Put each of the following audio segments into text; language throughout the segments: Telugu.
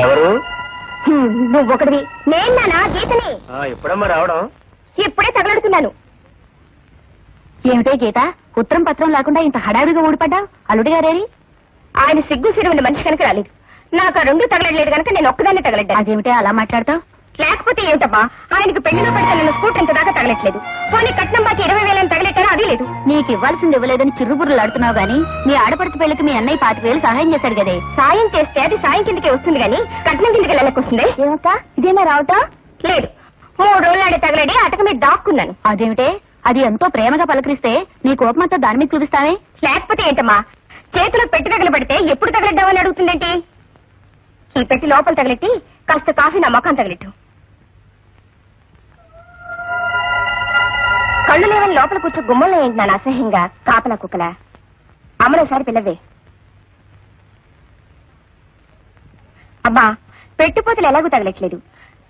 ఎవరు? నువ్వు ఒకటివి, నేనా గీతని. ఎప్పుడమ్మా రావడం? ఇప్పుడే తగలడుతున్నాను. ఏమిటే గీత, ఉత్తరం పత్రం లేకుండా ఇంత హడావిడిగా ఊడిపడ్డా? అల్లుడి గారేరి? ఆయన సిగ్గు సిరువుని మనిషి కనుక రాలేదు. నాకు ఆ రెండు తగలట్లేదు కనుక నేను ఒక్కదాన్ని తగలడ్డా. అదేమిటే అలా మాట్లాడతావు? లేకపోతే ఏంటబ్బా, ఆయనకు పెళ్లిలో పెడితే నన్ను స్కూటర్ ఇంత దాకా తగలట్లేదు. పోనీ కట్నం బాకి 20,000 తగలెట్టారో అది లేదు. నీకు ఇవ్వాల్సింది ఇవ్వలేదని చిరుబుర్రులు ఆడుతున్నావు గానీ నీ ఆడపడుచు పెళ్లికి మీ అన్నయ్య 25,000 సహాయం చేశాడు కదే. సాయం చేస్తే అది సాయం కిందకే వస్తుంది గానీ కట్నం కిందకి వెళ్ళకొస్తుంది. ఏమక్క ఇదేనా రావటం? లేదు, 3 రోజులు ఆడే తగలడి అటక మీద దాక్కున్నాను. అదేమిటే, అది ఎంతో ప్రేమగా పలకరిస్తే నీ కోపమంతా దాని మీద చూపిస్తావే? లేకపోతే ఏంటమ్మా, చేతిలో పెట్టి తగలబెడితే ఎప్పుడు తగలడ్డావని అడుగుతుందేంటి? ఈ పెట్టి లోపల తగలెట్టి కాస్త కాఫీ నా మొఖం తగలెట్టు. కళ్ళు లేవని లోపల కూర్చో గుమ్మంలో ఏంటి నాన్న అసహ్యంగా కాపలా కుక్కలా? అమ్మలోసారి పిల్లవే. అబ్బా, పెట్టుపోతలు ఎలాగూ తగలట్లేదు.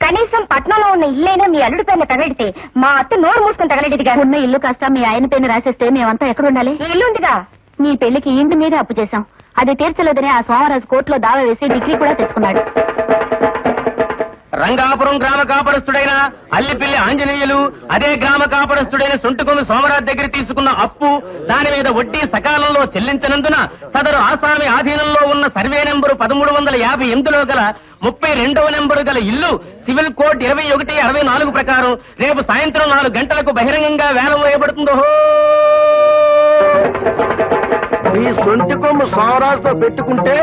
కనీసం పట్నంలో ఉన్న ఇల్లైనా మీ అల్లుడి పైన తగలెడితే మా అత్త నోరు మూసుకుని తగలెడిదిగా. ఉన్న ఇల్లు కాస్త మీ ఆయన పైన రాసేస్తే మేమంతా ఎక్కడుండాలి? ఈ ఇల్లు ఉందిగా. నీ పెళ్లికి ఇంటి మీదే అప్పు చేశాం. అది తీర్చలేదని ఆ సోమరాజు కోర్టులో దావా వేసి డిగ్రీ కూడా తెచ్చుకున్నాడు. రంగాపురం గ్రామ కాపడస్తుడైన అల్లిపిల్లి ఆంజనేయులు అదే గ్రామ కాపడస్తుడైన సొంటుకొమ్మి సోమరాజు దగ్గర తీసుకున్న అప్పు, దాని మీద వడ్డీ సకాలంలో చెల్లించినందున సదరు ఆసామి ఆధీనంలో ఉన్న సర్వే నెంబరు 1358లో గల 32వ నెంబరు గల ఇల్లు సివిల్ కోడ్ 2164 ప్రకారం రేపు సాయంత్రం 4 గంటలకు బహిరంగంగా వేలం వేయబడుతుందో. ఈ సొంటికొమ్ము సోమరాజుతో పెట్టుకుంటే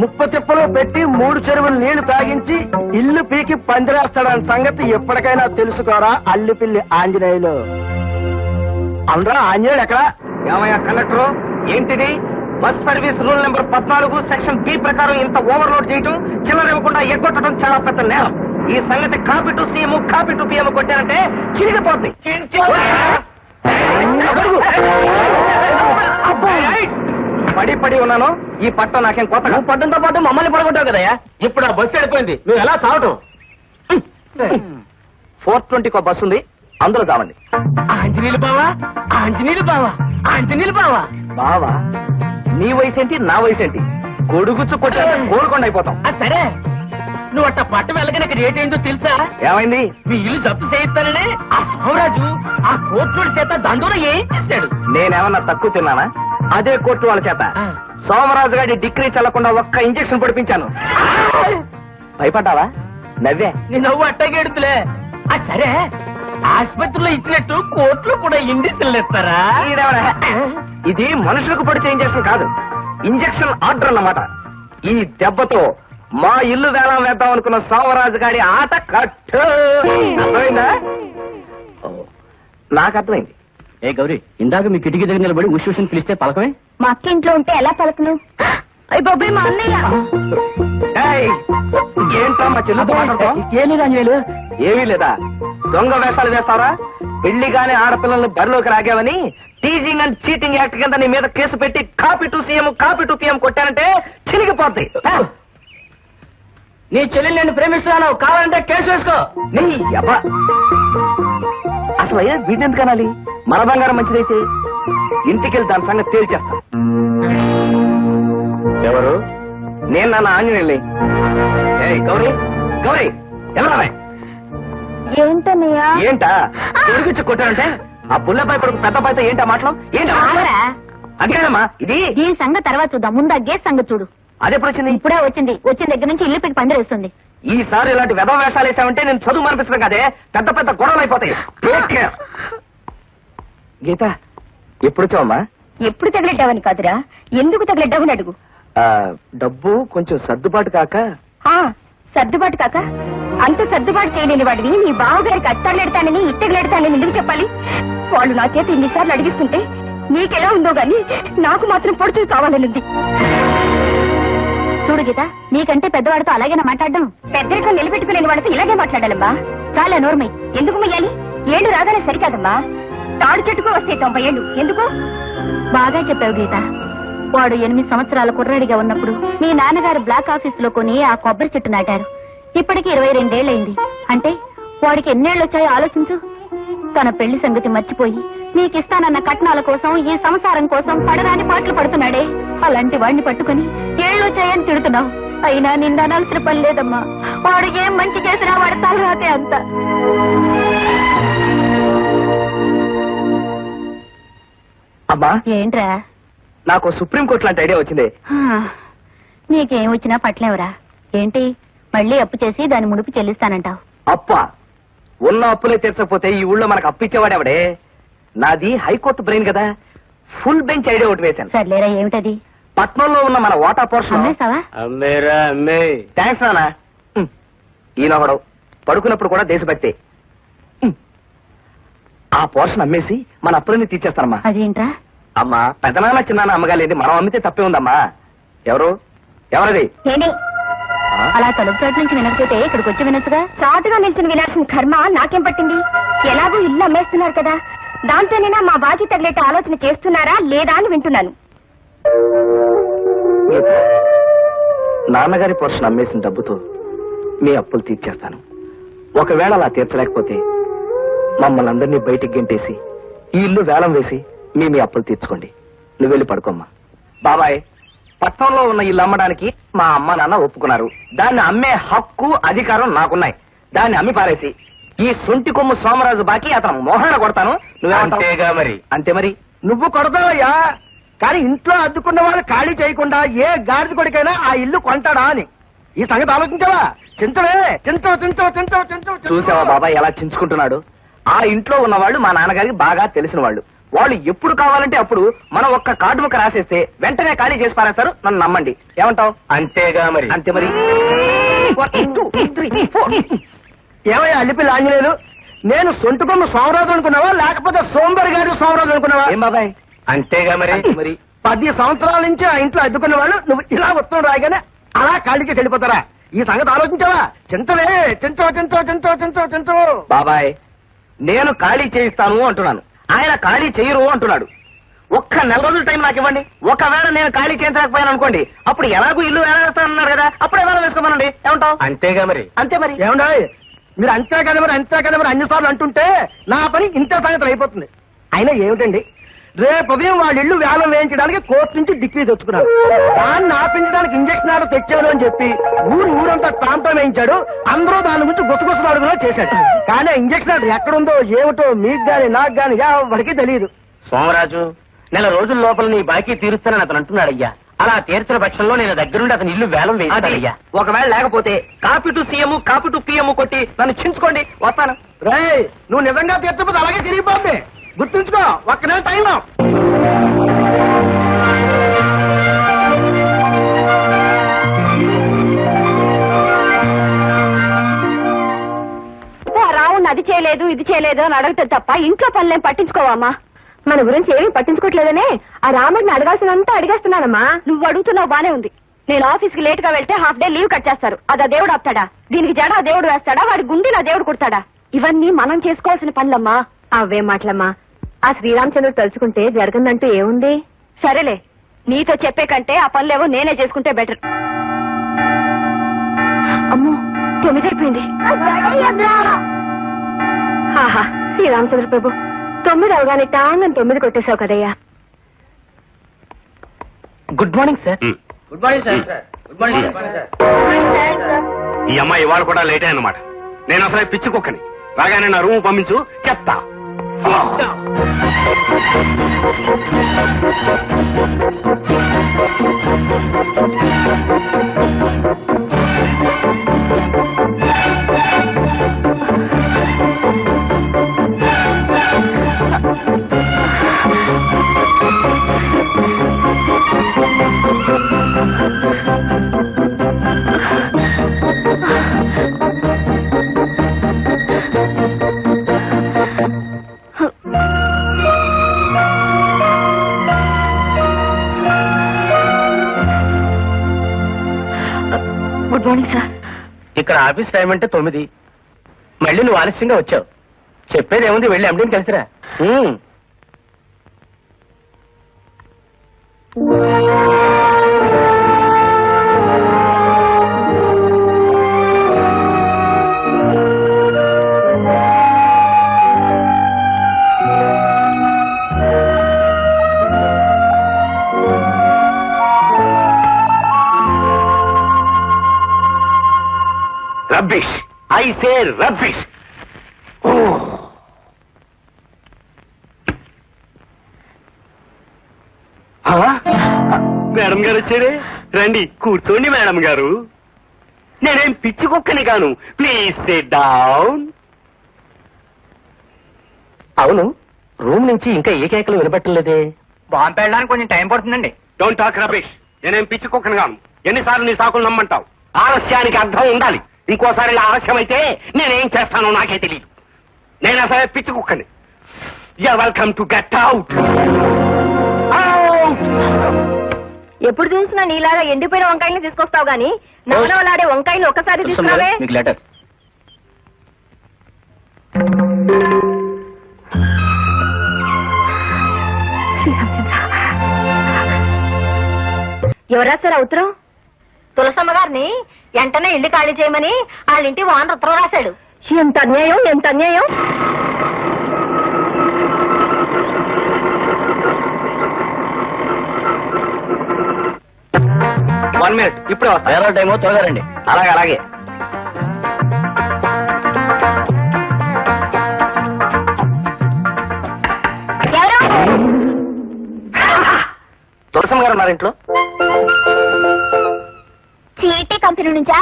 30 తిప్పలు పెట్టి 3 చెరువులు నీళ్లు తాగించి ఇల్లు పీకి పందిరేస్తాడని సంగతి ఎప్పటికైనా తెలుసుకోరా అల్లిపిల్లి ఆంజనేయులు. అవునరా ఆంజనేయులు ఎక్కడ? ఏమయ్యా కండక్టర్, ఏంటిది? Bus service rule number 14 section B ప్రకారం ఇంత ఓవర్లోడ్ చేయటం, చిల్లర ఇవ్వకుండా ఎగ్గొట్టడం చాలా పెద్ద నేరం. ఈ సంగతి copy to CM copy to PM కొట్టారంటే చిరిగిపోతుంది. పడి పడి ఉన్నాను. ఈ పట్టం నాకేం కొత్త. నువ్వు పడ్డంతో పాటు మమ్మల్ని పడగొట్టావు కదయ్యా. ఇప్పుడు ఆ బస్సు వెళ్ళిపోయింది, నువ్వు ఎలా చావటం? 420 బస్సు ఉంది, అందులో చావండి. ఆంజనేయులు బావా, ఆంజనేయులు బావా, ఆంజనేయులు బావా. బావా, నీ వయసు ఏంటి, నా వయసు ఏంటి? గొడుగుచ్చు కొట్టా కోరుకుండా అయిపోతాం. సరే, నువ్వు అట్ట పట్టం వెళ్ళగానే రేట్ ఏంటో తెలుసా? ఏమైంది? మీ ఇల్లు జప్తు చేయిస్తాననే ఆ సోమరాజు ఆ కోర్టు చేత దండోర ఏం చేశాడు? నేనేమన్నా తక్కువ తిన్నానా? అదే కోర్టు వాళ్ళ చేత సోమరాజు గారి డిగ్రీ చల్లకుండా ఒక్క ఇంజక్షన్ పొడిపించాను. భయపడ్డావా? నవ్వే. నీ నవ్వు అట్టగేడుతులే. సరే, ఆసుపత్రిలో ఇచ్చినట్టు కోర్టులో కూడా ఇండిషన్లు ఇస్తారా? ఇది మనుషులకు పొడి ఇంజక్షన్ కాదు, ఇంజక్షన్ ఆర్డర్ అన్నమాట. ఈ దెబ్బతో మా ఇల్లు వేలం వేద్దాం అనుకున్న సోమరాజు గారి ఆట కట్టు. అర్థమైందా? నాకు అర్థమైంది. ఏ గౌరీ, ఇందాక మీ కిటికీ దగ్గర నిలబడి ఉష్ పిలిస్తే పలకమే. మా అక్క ఇంట్లో ఉంటే ఎలా పలకను? అయ్యి బాబాయ్, మా అన్నయ్య. ఏంటో మా చెల్లితో మాట్లాడతావు? ఏమీ లేదా? దొంగ వేషాలు వేస్తారా? పెళ్లిగానే ఆడపిల్లల్ని బరిలోకి రాగావని టీజింగ్ అండ్ చీటింగ్ యాక్ట్ కింద నీ మీద కేసు పెట్టి copy to CM copy to PM కొట్టానంటే చిరిగిపోతాయి. నీ చెల్లెలు నేను ప్రేమిస్తున్నాను, కావాలంటే కేసు వేసుకో. నీ అబ్బా, అసలు అయ్యా వీటెందుకు కనాలి? మన బంగారం మంచిదైతే ఇంటికెళ్ళి దాని సంగతి తేల్చేస్తా. ఎవరు? నేను నాన్న ఆంజనేయుల్ని. గౌరీ గౌరీ ఎలా? ఏంటన్నయ్యా? ఏంటా తిరిగిచ్చి కొట్టానంటే ఆ పుల్లపై కొడుకు పెద్ద పైతో ఏంటా మాటలు? ఏంటా అదేనమ్మా ఇది? దీని సంగతి తర్వాత చూద్దాం, ముందు ఆ గేట్ సంగతి చూడు. అదెప్పుడు వచ్చింది? ఇప్పుడే వచ్చింది. వచ్చిన దగ్గర నుంచి ఇల్లు పికి పందిరేస్తుంది. ఈసారి ఇలాంటి వెధవ వేషాలు వేసామంటే నేను చదువు మనిపించడం కదే, పెద్ద పెద్ద గొడవలు అయిపోతాయి. Take care. గీత, ఎప్పుడు వచ్చావమ్మా? ఎప్పుడు తగిలెట్టావని కాదురా, ఎందుకు తగిలెట్టావని అడుగు. డబ్బు కొంచెం సర్దుబాటు కాక. సర్దుబాటు కాక? అంత సర్దుబాటు చేయలేని వాడివి నీ బావగారికి అత్తాలెడతానని ఇత్తగలెడతానని ఎందుకు చెప్పాలి? వాళ్ళు నా చేతి ఇన్నిసార్లు అడిగిస్తుంటే నీకెలా ఉందో గాని నాకు మాత్రం పొడుచు కావాలనుంది. చూడు గీత, నీకంటే పెద్దవాడితో అలాగేనా మాట్లాడడం? పెద్దరిగా నిలబెట్టుకునే వాడితో ఇలాగే మాట్లాడాలమ్మా. చాలా నోర్మై. ఎందుకు మొయ్యాలి? ఏళ్ళు రాగానే సరికాదమ్మా. తాడు చెట్టుకు వస్తే 90 ఏళ్ళు ఎందుకు? బాగా చెప్పావు గీత. వాడు 8 సంవత్సరాల కుర్రాడిగా ఉన్నప్పుడు మీ నాన్నగారు బ్లాక్ ఆఫీస్ లో కొని ఆ కొబ్బరి చెట్టు నాటారు. ఇప్పటికి 22 ఏళ్లయింది. అంటే వాడికి ఎన్నేళ్ళు వచ్చాయో ఆలోచించు. తన పెళ్లి సంగతి మర్చిపోయి నీకిస్తానన్న కట్నాల కోసం, ఈ సంసారం కోసం పడరాని పాటలు పడుతున్నాడే. అలాంటి వాడిని పట్టుకుని ఏళ్ళొచ్చాయని తిడుతున్నావు. అయినా నిందనాల్సిన పని లేదమ్మా. వాడు ఏం మంచి చేసినా వాడి తలరాతే అంత. అమ్మా, ఏంట్రా? నాకు సుప్రీంకోర్టు లాంటి ఐడియా వచ్చింది. నీకేం వచ్చినా పట్లేవురా. ఏంటి మళ్ళీ అప్పు చేసి దాని ముడుపు చెల్లిస్తానంటావు? అప్ప ఉన్న అప్పులే తీర్చకపోతే ఈ ఊళ్ళో మనకు అప్పిచ్చేవాడెవడే? నాది హైకోర్టు బ్రెయిన్ కదా, ఫుల్ బెంచ్ ఐడియా ఒకటి వేశాను. సర్లేరా, ఏమిటది? పట్నంలో ఉన్న మన వాటా పోర్షన్. అమ్మేస్తావా? థ్యాంక్స్ నానా. ఈయనొకడు పడుకున్నప్పుడు కూడా దేశభక్తి. ఆ పోర్షన్ అమ్మేసి మన అప్పులన్నీ తీర్చేస్తానమ్మా. అదేంట్రా? అమ్మా, పెద్దనాన్న చిన్నాన్న అమ్మగా లేదు, మనం అమ్మితే తప్పే ఉందమ్మా. ఎవరది? అలా తలుపు చోటు నుంచి వినకపోతే ఇక్కడికి వచ్చి వినొచ్చుగా. చాటుగా నిల్చుని వినాల్సిన కర్మ నాకేం పట్టింది? ఎలాగో ఇల్లు అమ్మేస్తున్నారు కదా, దాంతోనైనా మా బాధ్యత తగిలేట ఆలోచన చేస్తున్నారా లేదా అని వింటున్నాను. నాన్నగారి పోర్షన్ అమ్మేసిన డబ్బుతో మీ అప్పులు తీర్చేస్తాను. ఒకవేళ అలా తీర్చలేకపోతే మమ్మల్ని అందరినీ బయటికి గెంటేసి ఈ ఇల్లు వేలం వేసి మీ అప్పులు తీర్చుకోండి. నువ్వు వెళ్ళి పడుకోమ్మా. బాబాయ్, పట్నంలో ఉన్న ఇల్లు అమ్మడానికి మా అమ్మ నాన్న ఒప్పుకున్నారు. దాన్ని అమ్మే హక్కు అధికారం నాకున్నాయి. దాన్ని అమ్మి పారేసి ఈ సొంటి కొమ్ము సోమరాజు బాకి అతను మోహన కొడతాను. నువ్వేమంటేగా? మరి అంతే. మరి నువ్వు కొడతావయ్యా, కానీ ఇంట్లో అద్దుకున్న వాళ్ళు ఖాళీ చేయకుండా ఏ గాడిద కొడుకైనా ఆ ఇల్లు కొంటాడా అని ఈ సంగతి ఆలోచించావా? చింతవే, చింతవ. చూసావా బాబాయ్ ఎలా చించుకుంటున్నాడు? ఆ ఇంట్లో ఉన్న వాళ్ళు మా నాన్నగారికి బాగా తెలిసిన వాళ్ళు. వాళ్ళు ఎప్పుడు కావాలంటే అప్పుడు మనం ఒక్క కార్డు ముక్క రాసేస్తే వెంటనే ఖాళీ చేసి పారేస్తారు. నన్ను నమ్మండి. ఏమంటావు? అంతేగా మరి. అంతే మరి. ఏమయ్యా అల్లిపిల్లి ఆంజనేయులు, నేను సొంటుకొమ్మ సోమరాజు అనుకున్నావా లేకపోతే సోంబరి గారి సోమరాజు అనుకున్నావా? ఏం బాబాయ్? అంతేగా మరి. మరి 10 సంవత్సరాల నుంచి ఆ ఇంట్లో అద్దుకున్న వాళ్ళు నువ్వు ఇలా ఉత్తరం రాయగానే అలా ఖాళీకి వెళ్ళిపోతారా? ఈ సంగతి ఆలోచించావా? చింతవే, చింతవ. బాబాయ్, నేను ఖాళీ చేయిస్తాను అంటున్నాను, ఆయన ఖాళీ చేయరు అంటున్నాడు. ఒక్క నెల రోజులు టైం నాకు ఇవ్వండి. ఒకవేళ నేను ఖాళీ చేయించలేకపోయాను అనుకోండి, అప్పుడు ఎలాగూ ఇల్లు వేస్తానన్నారు కదా, అప్పుడే వేళ వేసుకోమనండి. ఏమంటావు? అంతేగా మరి. అంతే మరి. ఏమండా మీరు అంతే కదా మరి అన్నిసార్లు అంటుంటే నా పని ఇంత సంగతి అయిపోతుంది. అయినా ఏమిటండి, రేపు ఉదయం వాళ్ళ ఇల్లు వేలం వేయించడానికి కోర్టు నుంచి డిగ్రీ తెచ్చుకున్నారు. దాన్ని ఆపించడానికి ఇంజక్షన్ ఆర్డర్ తెచ్చారు అని చెప్పి ఊరంతా టాంటం వేయించాడు. అందరూ దాని గురించి గుసగుసలాడుకున్నా చేశాడు. కానీ ఆ ఇంజక్షన్ ఆర్డర్ ఎక్కడుందో ఏమిటో మీకు గాని నాకు గాని ఎవరికి తెలియదు. సోమరాజు, నెల రోజుల లోపల నీ బాకీ తీరుస్తానని అతను అంటున్నాడయ్యా. అలా తీర్చిన పక్షంలో నేను దగ్గరుండి అతని ఇల్లు వేలం వేయాలయ్యా. ఒకవేళ లేకపోతే copy to CM copy to PM కొట్టి నన్ను చించుకోండి, వస్తాను. రేయ్, నువ్వు నిజంగా తీర్చకపోతే అలాగే తిరిగిపోద్ది. గుర్తుంచుకో, ఒక్క నెల టైంలో. రావుని అది చేయలేదు ఇది చేయలేదు అని అడిగితే తప్ప ఇంట్లో పనులేం పట్టించుకోవమ్మా. మన గురించి ఏమీ పట్టించుకోవట్లేదనే ఆ రాముడిని అడగాల్సినంతా అడిగేస్తున్నానమ్మా. నువ్వు అడుగుతున్నావు బానే ఉంది. నేను ఆఫీస్కి లేట్ గా వెళ్తే హాఫ్ డే లీవ్ కట్ చేస్తారు. అది ఆ దేవుడు ఆపుతాడా? దీనికి జడ ఆ దేవుడు వేస్తాడా? వాడి గుండె నా దేవుడు కుడతాడా? ఇవన్నీ మనం చేసుకోవాల్సిన పనులమ్మా. అవే మాటలమ్మా. ఆ శ్రీరామచంద్రుడు తలుచుకుంటే జరగందంటూ ఏముంది? సరేలే, నీతో చెప్పే కంటే ఆ పనులేవో నేనే చేసుకుంటే బెటర్. అమ్మో, 9 అయిపోయింది. ఆహా, శ్రీరామచంద్ర ప్రభు, 9 అవగానే టాంగని 9 కొట్టేశావు కదయ్యా. Good morning sir. Good morning sir. Good morning sir. ఈ అమ్మాయి ఇవాళ కూడా లేటే అన్నమాట. నేను అసలే పిచ్చుకోకని రాగానే నా రూమ్ పంపించు, చెప్తా. Good morning sir. ఇక్కడ ఆఫీస్ టైం అంటే 9. మళ్ళీ నువ్వు ఆలస్యంగా వచ్చావు. చెప్పేది ఏముంది, వెళ్ళి ఎండీని కలిసిరా. Rubbish, I say rubbish. Madam గారు వచ్చారే, రండి కూర్చోండి మేడం గారు. నేనేం పిచ్చి కుక్కని గాను, ప్లీజ్ సిట్ డౌన్. అవును, రూమ్ నుంచి ఇంకా ఏ కేకలు వినపట్టలేదే. బాంబు వెళ్ళడానికి కొంచెం టైం పడుతుందండి. Don't talk rubbish. నేనేం పిచ్చి కుక్కని గాను. ఎన్నిసార్లు నీ సాకులు నమ్మంటావు? ఆలస్యానికి అర్థం ఉండాలి. ఇంకోసారి ఇలా ఆలస్యం అయితే నేనేం చేస్తానో నాకే తెలియదు. నేను అసలే పిచ్చి కుక్కని. You welcome to get out. ఎప్పుడు చూసినా నీలాగా ఎండిపోయిన వంకాయలు తీసుకొస్తావు గానీ నవనవలాడే వంకాయలు ఒక్కసారి తీసుకురావే. మీకు లెటర్. ఎవరు రాశారా ఉత్తరం? తులసమ్మ గారిని వెంటనే ఇల్లు ఖాళీ చేయమని వాళ్ళ ఇంటి ఓనర్ ఉత్తరం రాశాడు. ఎంత అన్యాయం, ఎంత అన్యాయం. వన్ మినిట్, ఇప్పుడు వేరే టైమో త్వరగా రండి. అలాగే అలాగే. తులసమ్మ గారు ఉన్నారు ఇంట్లో. చీటీ కంపెనీ నుంచా?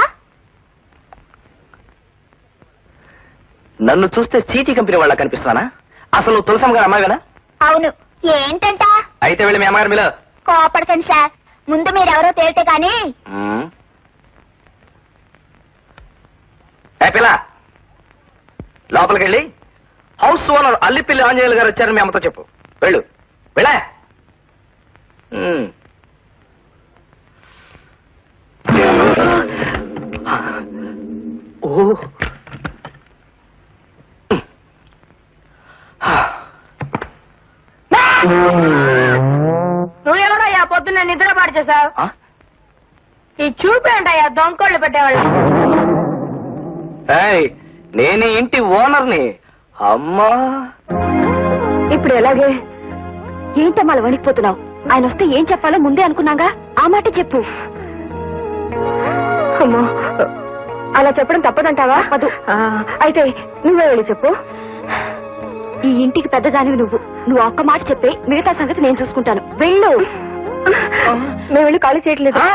నన్ను చూస్తే చీటీ కంపెనీ వాళ్ళ కనిపిస్తున్నానా? అసలు తులసమ్మ గారు అమ్మాయినా? అవును. ఏంటంట? అయితే వెళ్ళి మీ అమ్మగారు మీలో. కోపడకండి సార్, ముందు మీరెవరో తేలితే కానీ. పిల్ల, లోపలికి వెళ్ళి హౌస్ ఓనర్ అల్లిపిల్లి ఆంజనేయులు గారు వచ్చారని మీ అమ్మతో చెప్పు. వెళ్ళు, వెళ్ళా. ఓ, నువ్వెవరయ్యా పొద్దున్న నిద్ర పాడు చేశావు? ఈ చూపేంటయ్యా దొంగకోళ్ళు పెట్టేవాళ్ళు. నేను ఇంటి ఓనర్ని. అమ్మా, ఇప్పుడు ఎలాగే? ఏంటమ్మా అలా వణికిపోతున్నావు? ఆయన వస్తే ఏం చెప్పాలో ముందే అనుకున్నాగా, ఆ మాట చెప్పు. అమ్మో, అలా చెప్పడం తప్పదంటావా? తప్పదు. అయితే నువ్వే వెళ్ళి చెప్పు. ఈ ఇంటికి పెద్దదానివి నువ్వు. నువ్వు ఒక్క మాట చెప్పే, మిగతా సంగతి నేను చూసుకుంటాను. వెళ్ళు. మేము ఇల్లు ఖాళీ చేయట్లేదు ఆ?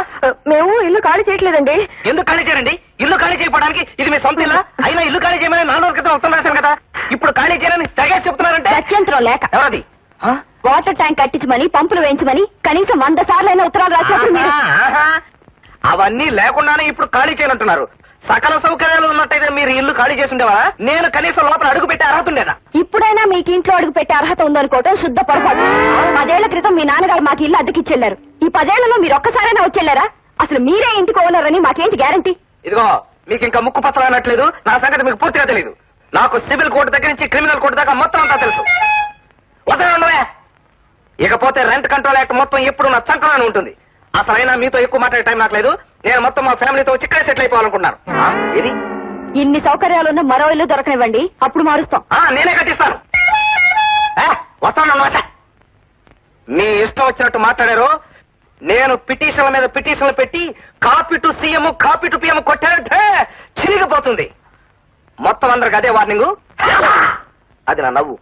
మేము ఇల్లు ఖాళీ చేయట్లేదండి. ఎందుకు ఖాళీ చేయండి? ఇల్లు ఖాళీ చేయడానికి ఇది మీ సొంత ఇల్లా? అయినా ఇల్లు ఖాళీ చేయమని 4 రోజుల క్రితం ఉత్తరం రాశాను కదా, ఇప్పుడు ఖాళీ చేయని తెగేసి చెప్తున్నారంటే గత్యంతరం లేక ఎవరది? ఆ? వాటర్ ట్యాంక్ కట్టించమని పంపులు వేయించమని కనీసం 100 సార్లైనా ఉత్తరాలు రాసినప్పుడు మీరు ఆహా. అవన్నీ లేకుండానే ఇప్పుడు ఖాళీ చేయనంటున్నారు. సకల సౌకర్యాలు ఉన్నట్టయితే మీరు ఇల్లు ఖాళీ చేసి ఉండేవారా? నేను కనీసం లోపల అడుగు పెట్టి అర్హత ఉండేదా? ఇప్పుడైనా మీకు ఇంట్లో అడుగు పెట్టే అర్హత ఉందనుకోవటం శుద్ధ పొరపాటు. 10 ఏళ్ల క్రితం మీ నాన్నగారు మాకు ఇల్లు అద్దెకిచ్చెళ్లారు. ఈ 10 ఏళ్లలో మీరు ఒక్కసారైనా వచ్చెళ్లారా? అసలు మీరే ఇంటికి ఓనరని మాకేంటి గ్యారంటీ? ఇదిగో మీకు ఇంకా ముక్కు పచ్చలు అనట్లేదు. నా సంగతి మీకు పూర్తిగా తెలియదు. నాకు సివిల్ కోర్టు దగ్గర నుంచి క్రిమినల్ కోర్టు దాకా మొత్తం అంతా తెలుసు. వదలండి. ఇకపోతే రెంట్ కంట్రోల్ యాక్ట్ మొత్తం ఎప్పుడు నా చంకలోనే ఉంటుంది. అసలైనా మీతో ఎక్కువ మాట్లాడే టైం నాకు లేదు. నేను మొత్తం మా ఫ్యామిలీతో వచ్చి ఇక్కడే సెటిల్ అయిపోవాలనుకుంటున్నాను. ఇది ఇన్ని సౌకర్యాలున్న మరో ఇల్లు దొరకనివ్వండి, అప్పుడు మారుస్తాం. నేనే కట్టిస్తాను. వస్తాను. మీ ఇష్టం వచ్చినట్టు మాట్లాడారు. నేను పిటిషన్ల మీద పిటిషన్లు పెట్టి copy to CM copy to PM కొట్టానంటే చిరిగిపోతుంది. మొత్తం అందరికి అదే వార్నింగ్. అది నా నవ్వు.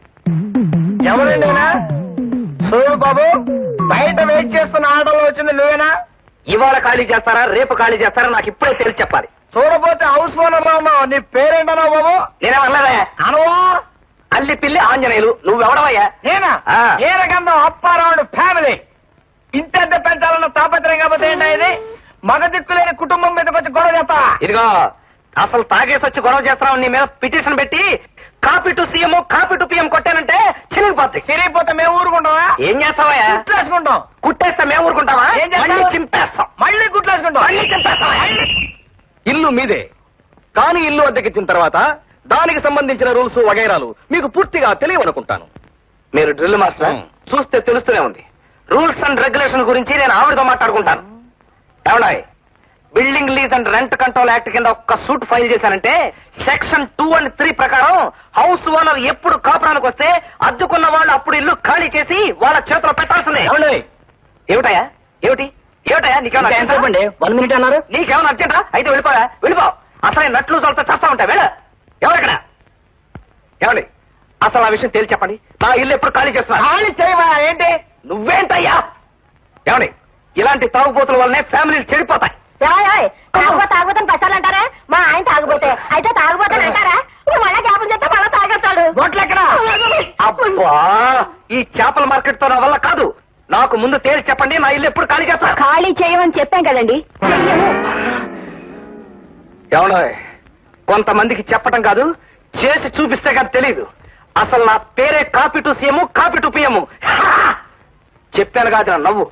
ఎవరండి చూడు బాబు, బయట వెయిట్ చేస్తున్న ఆటోలో వచ్చింది నువ్వేనా? ఇవాళ ఖాళీ చేస్తారా రేపు ఖాళీ చేస్తారా నాకు ఇప్పుడే తెలిసి చెప్పాలి. చూడపోతే హౌస్ ఓనర్ లో ఉన్నావు. నీ పేరేంటన్నావు బాబు? నేనేమన్నదా? అనువా అల్లి పిల్లి ఆంజనేయులు. నువ్వెవడవయ్యా? నేనా? ఆ. ఏ రకంగా అప్పారావుడు ఫ్యామిలీ ఇంత పెంచాలన్న తాపత్రయం కాకపోతే ఏంటో ఇది? మగ దిక్కులేని కుటుంబం మీదకి వచ్చి గొడవ చేస్తా. ఇదిగో అసలు తాగేసి వచ్చి గొడవ చేస్తున్నావు. నీ మీద పిటిషన్ పెట్టి copy to CM copy to PM కొట్టానంటే చిరిగిపోతాయి. సిరిగిపోతే మేము ఊరుకుంటావా? ఏం చేస్తావయ్యా? గుట్లేసుకుంటాం. కుట్టేస్తే మేము ఊరుకుంటావా? ఏం చేస్తావు? మళ్ళీ చింపేస్తాం. మళ్ళీ గుట్లేసుకుంటాం. మళ్ళీ చింపేస్తావా? ఇల్లు మీదే, కానీ ఇల్లు అద్దెకిచ్చిన తర్వాత దానికి సంబంధించిన రూల్స్ వగైరాలు మీకు పూర్తిగా తెలియవనుకుంటాను. మీరు డ్రిల్ మాస్టర్, చూస్తే తెలుస్తూనే ఉంది. రూల్స్ అండ్ రెగ్యులేషన్ గురించి నేను ఆవిడతో మాట్లాడుకుంటాను. ఏమన్నాయి? Building lease and rent control act కింద ఒక్క సూట్ ఫైల్ చేశానంటే సెక్షన్ 2 and 3 ప్రకారం హౌస్ ఓనర్ ఎప్పుడు కాపురానికి వస్తే అద్దుకున్న వాళ్ళు అప్పుడు ఇల్లు ఖాళీ చేసి వాళ్ళ చేతిలో పెట్టాల్సిందే. ఏమిటయా? ఏమిటయా నీకేమన్నా 1 minute అన్నారు. నీకేమన్నా అర్జెంటా? అయితే వెళ్ళిపో. అసలే నట్లు చోళ్ళతో చేస్తా ఉంటా. ఎవరెక్కడ? ఏమండి అసలు ఆ విషయం తేల్చి చెప్పండి. నా ఇల్లు ఎప్పుడు ఖాళీ చేస్తున్నా? ఖాళీ చేయవా ఏంటి? నువ్వేంటయ్యా? ఏమండి ఇలాంటి తాగుబోతుల వల్లనే ఫ్యామిలీలు చెడిపోతాయి. తాగుబోతాను పట్టాలంటారా? మా ఆయన తాగుబోతే అయితే తాగుబోతాను అంటారా? మళ్ళా జ్ఞాపం చేస్తే మళ్ళా తాగేస్తాడు. బొట్లెక్కడ? అబ్బా ఈ చేపల మార్కెట్ తో నా వల్ల కాదు. నాకు ముందు తేల్చి చెప్పండి. నా ఇల్లు ఎప్పుడు ఖాళీ చేస్తా? ఖాళీ చేయమని చెప్పాం కదండి. ఏమన్నా కొంతమందికి చెప్పటం కాదు, చేసి చూపిస్తే కదా తెలీదు. అసలు నా పేరే copy to CM copy to PM. చెప్పాను కాదు నా నవ్వు.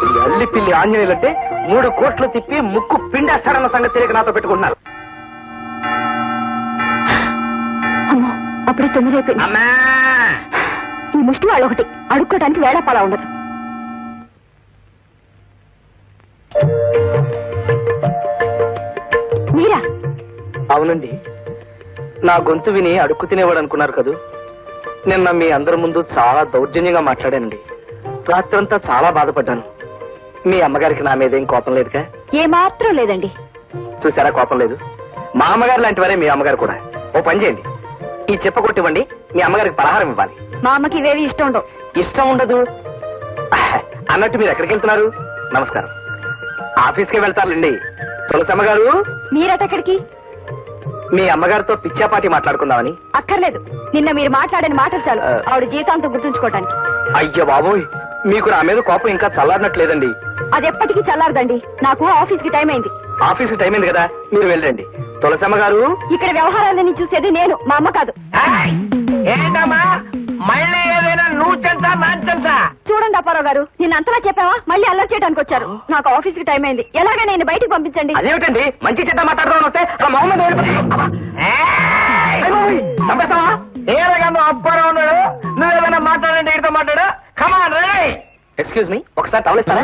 ఈ అల్లి పిల్లి ఆంజనేయులంటే 3 కోట్లు తిప్పి ముక్కు పిండేస్తాడన్న సంగతి తెలియక నాతో పెట్టుకుంటున్నారు. అమ్మో, అప్పుడే 9 అయిపోయింది. అమ్మా ఈ ముష్టి వాళ్ళు ఒకటి అడుక్కోటానికి వేళపాలా ఉండదు. మీరా? అవునండి, నా గొంతు విని అడుక్కు తినేవాడు అనుకున్నారు కదూ. నిన్న మీ అందరి ముందు చాలా దౌర్జన్యంగా మాట్లాడానండి. రాత్రంతా చాలా బాధపడ్డాను. మీ అమ్మగారికి నా మీద ఏం కోపం లేదుగా? ఏమాత్రం లేదండి. చూసారా, కోపం లేదు. మా అమ్మగారు లాంటి వారే మీ అమ్మగారు కూడా. ఓ పని చేయండి, ఈ చెప్ప కొట్టివ్వండి. మీ అమ్మగారికి పలహారం ఇవ్వాలి. మా అమ్మకి ఇవేవి ఇష్టం ఉండవు. ఇష్టం ఉండదు అన్నట్టు మీరు ఎక్కడికి వెళ్తున్నారు? నమస్కారం. ఆఫీస్కే వెళ్తారులేండి. తులసమ్మ గారు, మీరెక్కడికి? మీ అమ్మగారితో పిచ్చాపాటి మాట్లాడుకుందామని. అక్కర్లేదు, నిన్న మీరు మాట్లాడిన మాటలు చాలు ఆవిడ జీవితాంతం గుర్తుంచుకోవటానికి. అయ్యో బాబోయ్, మీకు నా మీద కోపం ఇంకా చల్లారినట్లేదండి. అది ఎప్పటికీ చల్లారదండి. నాకు ఆఫీస్ కి టైం అయింది. ఆఫీస్కి టైం అయింది కదా, మీరు వెళ్ళండి. తులసమ్మ గారు, ఇక్కడ వ్యవహారాలని చూసేది నేను, మా అమ్మ కాదు. ఏంటమ్మా మళ్ళీ ఏదైనా నువ్వు చెంచా నాంచంచా? చూడండి అప్పారావు గారు, నిన్న అంతలా చెప్పావా? మళ్ళీ అల్లరి చేయడానికి వచ్చారు. నాకు ఆఫీస్ కి టైం అయింది. ఎలాగా నేను బయటికి పంపించండి. అదేమిటండి మంచి చెడ్డ మాట్లాడదాం వస్తే మొహమ్మద్ చంపేస్తావా? ఏ రకంగా అప్పారావు ఉన్నాడు? నువ్వేదైనా మాట్లాడంటే ఇడితో మాట్లాడు. Come on ready. ఎక్స్క్యూజ్ మీ, ఒకసారి తవలిస్తారా?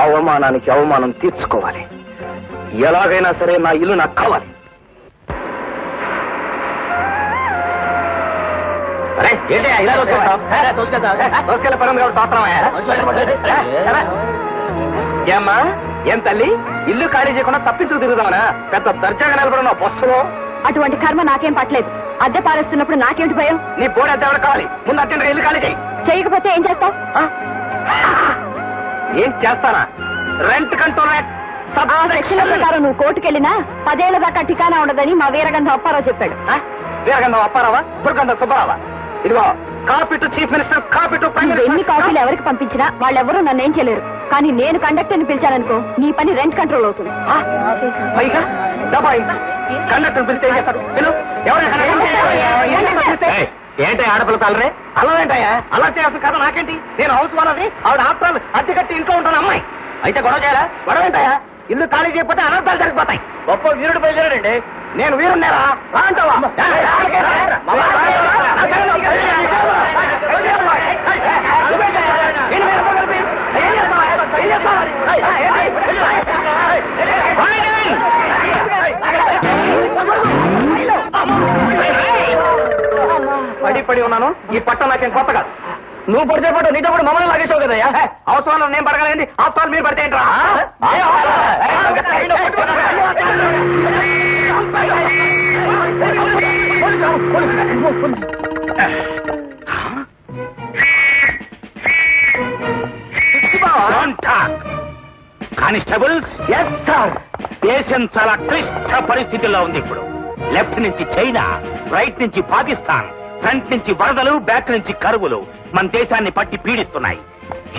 అవమానానికి అవమానం తీర్చుకోవాలి. ఎలాగైనా సరే నా ఇల్లు నాకు కావాలి. అరే ఏంటి ఇలా దోసుకెళ్ళ పరం ఏమ్మా, ఏం తల్లి ఇల్లు ఖాళీ చేయకుండా తప్పించుకు తిరుగుదామనా? పెద్ద దర్జాగా నిలబడిన బస్సులో. అటువంటి కర్మ నాకేం పట్టలేదు. అద్దె పారేస్తున్నప్పుడు నాకేమిటి భయం? నీ బోర్డు అద్దె ఎవరు కావాలి? ముందు అర్జెంట్ ఇల్లు ఖాళీ చేయి. చేయకపోతే ఏం చేస్తావు? ఏం చేస్తానా? రెంట్ కంట్రోల్ యాక్ట్ ఆ సెక్షన్ల ప్రకారం నువ్వు కోర్టుకెళ్ళినా 10 ఏళ్ల దాకా ఠికానా ఉండదని మా వీరగంధం అప్పారావు చెప్పాడు. వీరగంధం అప్పారావా, దుర్గంధం సుబ్బారావా? ఇదిగో, copy to chief minister, copy to prime నువ్వు ఎన్ని మినిస్టర్. కాపీలు ఎవరికి పంపించినా వాళ్ళెవరూ నన్నేం చేయలేరు. కానీ నేను కండక్టర్ని పిలిచాననుకో, నీ పని రెంట్ కంట్రోల్ అవుతుంది. పైగా డబ్బాయి కండక్టర్ పిలిస్తే ఏం చేస్తాడు? పిలు. ఎవరైనా ఏంటి ఆడపిల్ల తాలరే? అలా ఏంటయ్యా? అలా చేయాల్సిన కథ నాకేంటి? నేను హౌస్ వాళ్ళది, ఆవిడ ఆఫ్టర్ అద్దె కట్టి ఇంట్లో ఉంటాను అమ్మాయి. అయితే గొడవ చేయాలా? గొడవ ఏంటయ్యా? ఇల్లు ఖాళీ చేయకపోతే అనర్థాలు జరిగిపోతాయి. గొప్ప వీరుడు బయలుదేరాడండి. నేను వీరున్నారా? రా అంటావా? పడి ఉన్నాను. ఈ పట్ట నాకేం కొత్త కాదు. నువ్వు పడితే పట్టు, నీతో పాటు మమ్మల్ని లాగేసావు కదయ్యా. అవసరం నేను పడగలేండి, అవసరాలు మీరు పడితే ఏంట్రా? Constables, yes sir. దేశం చాలా క్లిష్ట పరిస్థితుల్లో ఉంది ఇప్పుడు. లెఫ్ట్ నుంచి చైనా, రైట్ నుంచి పాకిస్తాన్, ఫ్రంట్ నుంచి వరదలు, బ్యాక్ నుంచి కరువులు మన దేశాన్ని పట్టి పీడిస్తున్నాయి.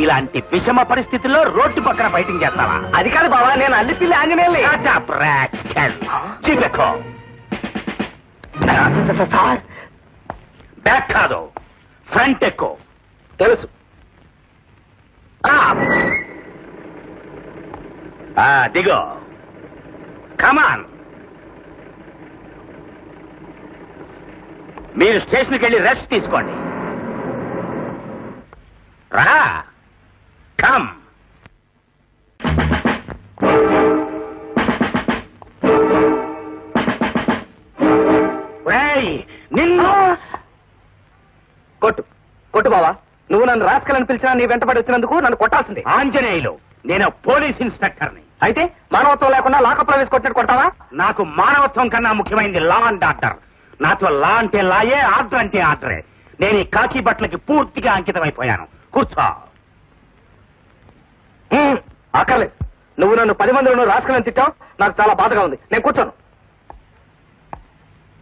ఇలాంటి విషమ పరిస్థితుల్లో రోడ్డు పక్కన ఫైటింగ్ చేస్తావా? అది కాదు బావా, నేను అల్లిపిల్లి ఆంజనేయుల్ని. చీపెక్కో. సార్ బ్యాక్ కాదు, ఫ్రంట్ ఎక్కువ. తెలుసు. దిగో. కమాన్. మీరు స్టేషన్కి వెళ్ళి రెస్ట్ తీసుకోండి. రా. కమ్. నిన్ను కొట్టు కొట్టు బావా. నువ్వు నన్ను రాసుకెళ్ళని పిలిచినా నీ వెంటబడి వచ్చినందుకు నన్ను కొట్టాల్సిందే. ఆంజనేయులు, నేను పోలీస్ ఇన్స్పెక్టర్ని. అయితే మానవత్వం లేకుండా లాకప్లో వేసి కొట్టినట్టు కొట్టావా? నాకు మానవత్వం కన్నా ముఖ్యమైనది లా అండ్ ఆర్డర్. నాతో లా అంటే లాయే, ఆర్డర్ అంటే ఆర్డరే. నేను ఈ కాకి బట్టలకి పూర్తిగా అంకితమైపోయాను. కూర్చో. అక్కర్లేదు. నువ్వు నన్ను 10 మందిలో రాసుకెళ్ళని తిట్టావు. నాకు చాలా బాధగా ఉంది. నేను కూర్చోను.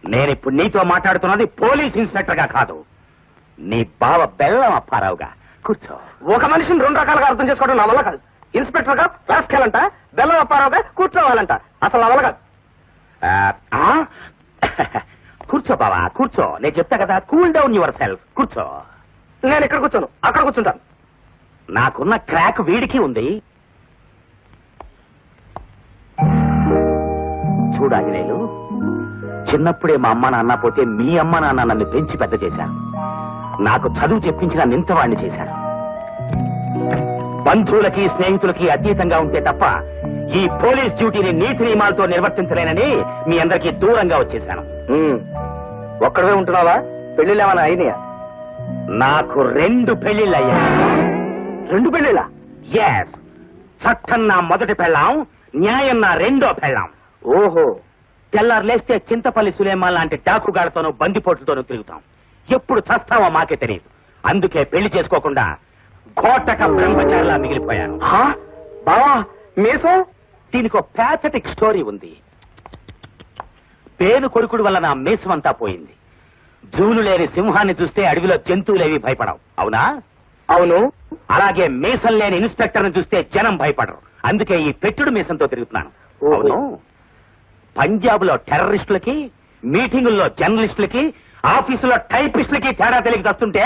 నేనిప్పుడు నీతో మాట్లాడుతున్నది పోలీస్ ఇన్స్పెక్టర్ గా కాదు, నీ బావ బెల్లం అప్పారావుగా. కూర్చో. ఒక మనిషిని 2 రకాలుగా అర్థం చేసుకోవడం నా వల్ల కాదు. ఇన్స్పెక్టర్ గా రాసుకెళ్ళంట, బెల్లం అప్పారావుగా కూర్చోవాలంట. అసలు నా వల్ల కాదు. కూర్చో బావా, కూర్చో. నేను చెప్తా కదా, కూల్ డౌన్ యువర్ సెల్ఫ్. కూర్చో. నేను ఇక్కడ కూర్చోను, అక్కడ కూర్చుంటాను. నాకున్న క్రాక్ వీడికి ఉంది. చూడాలి, నేను చిన్నప్పుడే మా అమ్మ నాన్న పోతే మీ అమ్మ నాన్న నన్ను పెంచి పెద్ద చేశారు. నాకు చదువు చెప్పించిన నింతవాణ్ణి చేశారు. బంధువులకి స్నేహితులకి అతీతంగా ఉంటే తప్ప ఈ పోలీస్ డ్యూటీని నీతి నియమాలతో నిర్వర్తించలేనని మీ అందరికీ దూరంగా వచ్చేశాను. ఒక్కడవే ఉంటున్నావా? పెళ్లిళ్ళు ఏమైనా అయినాయా? నాకు 2 పెళ్లిళ్ళు అయ్యాయి. 2 పెళ్లిళ్ళా? ఎస్. చట్టం నా మొదటి పెళ్ళాం, న్యాయం నా 2వ పెళ్ళాం. ఓహో. తెల్లారు లేస్తే చింతపల్లి సులేమాన్ లాంటి డాకుగాళ్లతోనూ బందిపోట్లతోనూ తిరుగుతాం. ఎప్పుడు చస్తావో మాకే తెలియదు. అందుకే పెళ్లి చేసుకోకుండా ఘోటక బ్రహ్మచారిలా మిగిలిపోయాను. బావా మీసం? దీనికి ఒక ప్యాథటిక్ స్టోరీ ఉంది. పేను కొరుకుడు వల్ల నా మీసమంతా పోయింది. జూలు లేని సింహాన్ని చూస్తే అడవిలో జంతువులేవి భయపడవు, అవునా? అవును. అలాగే మీసం లేని ఇన్స్పెక్టర్ ని చూస్తే జనం భయపడరు. అందుకే ఈ పెట్టుడు మీసంతో తిరుగుతున్నాను. అవును. పంజాబ్ లో టెర్రరిస్టులకి, మీటింగుల్లో జర్నలిస్టులకి, ఆఫీసులో టైపిస్టులకి తేడా తెలియక వస్తుంటే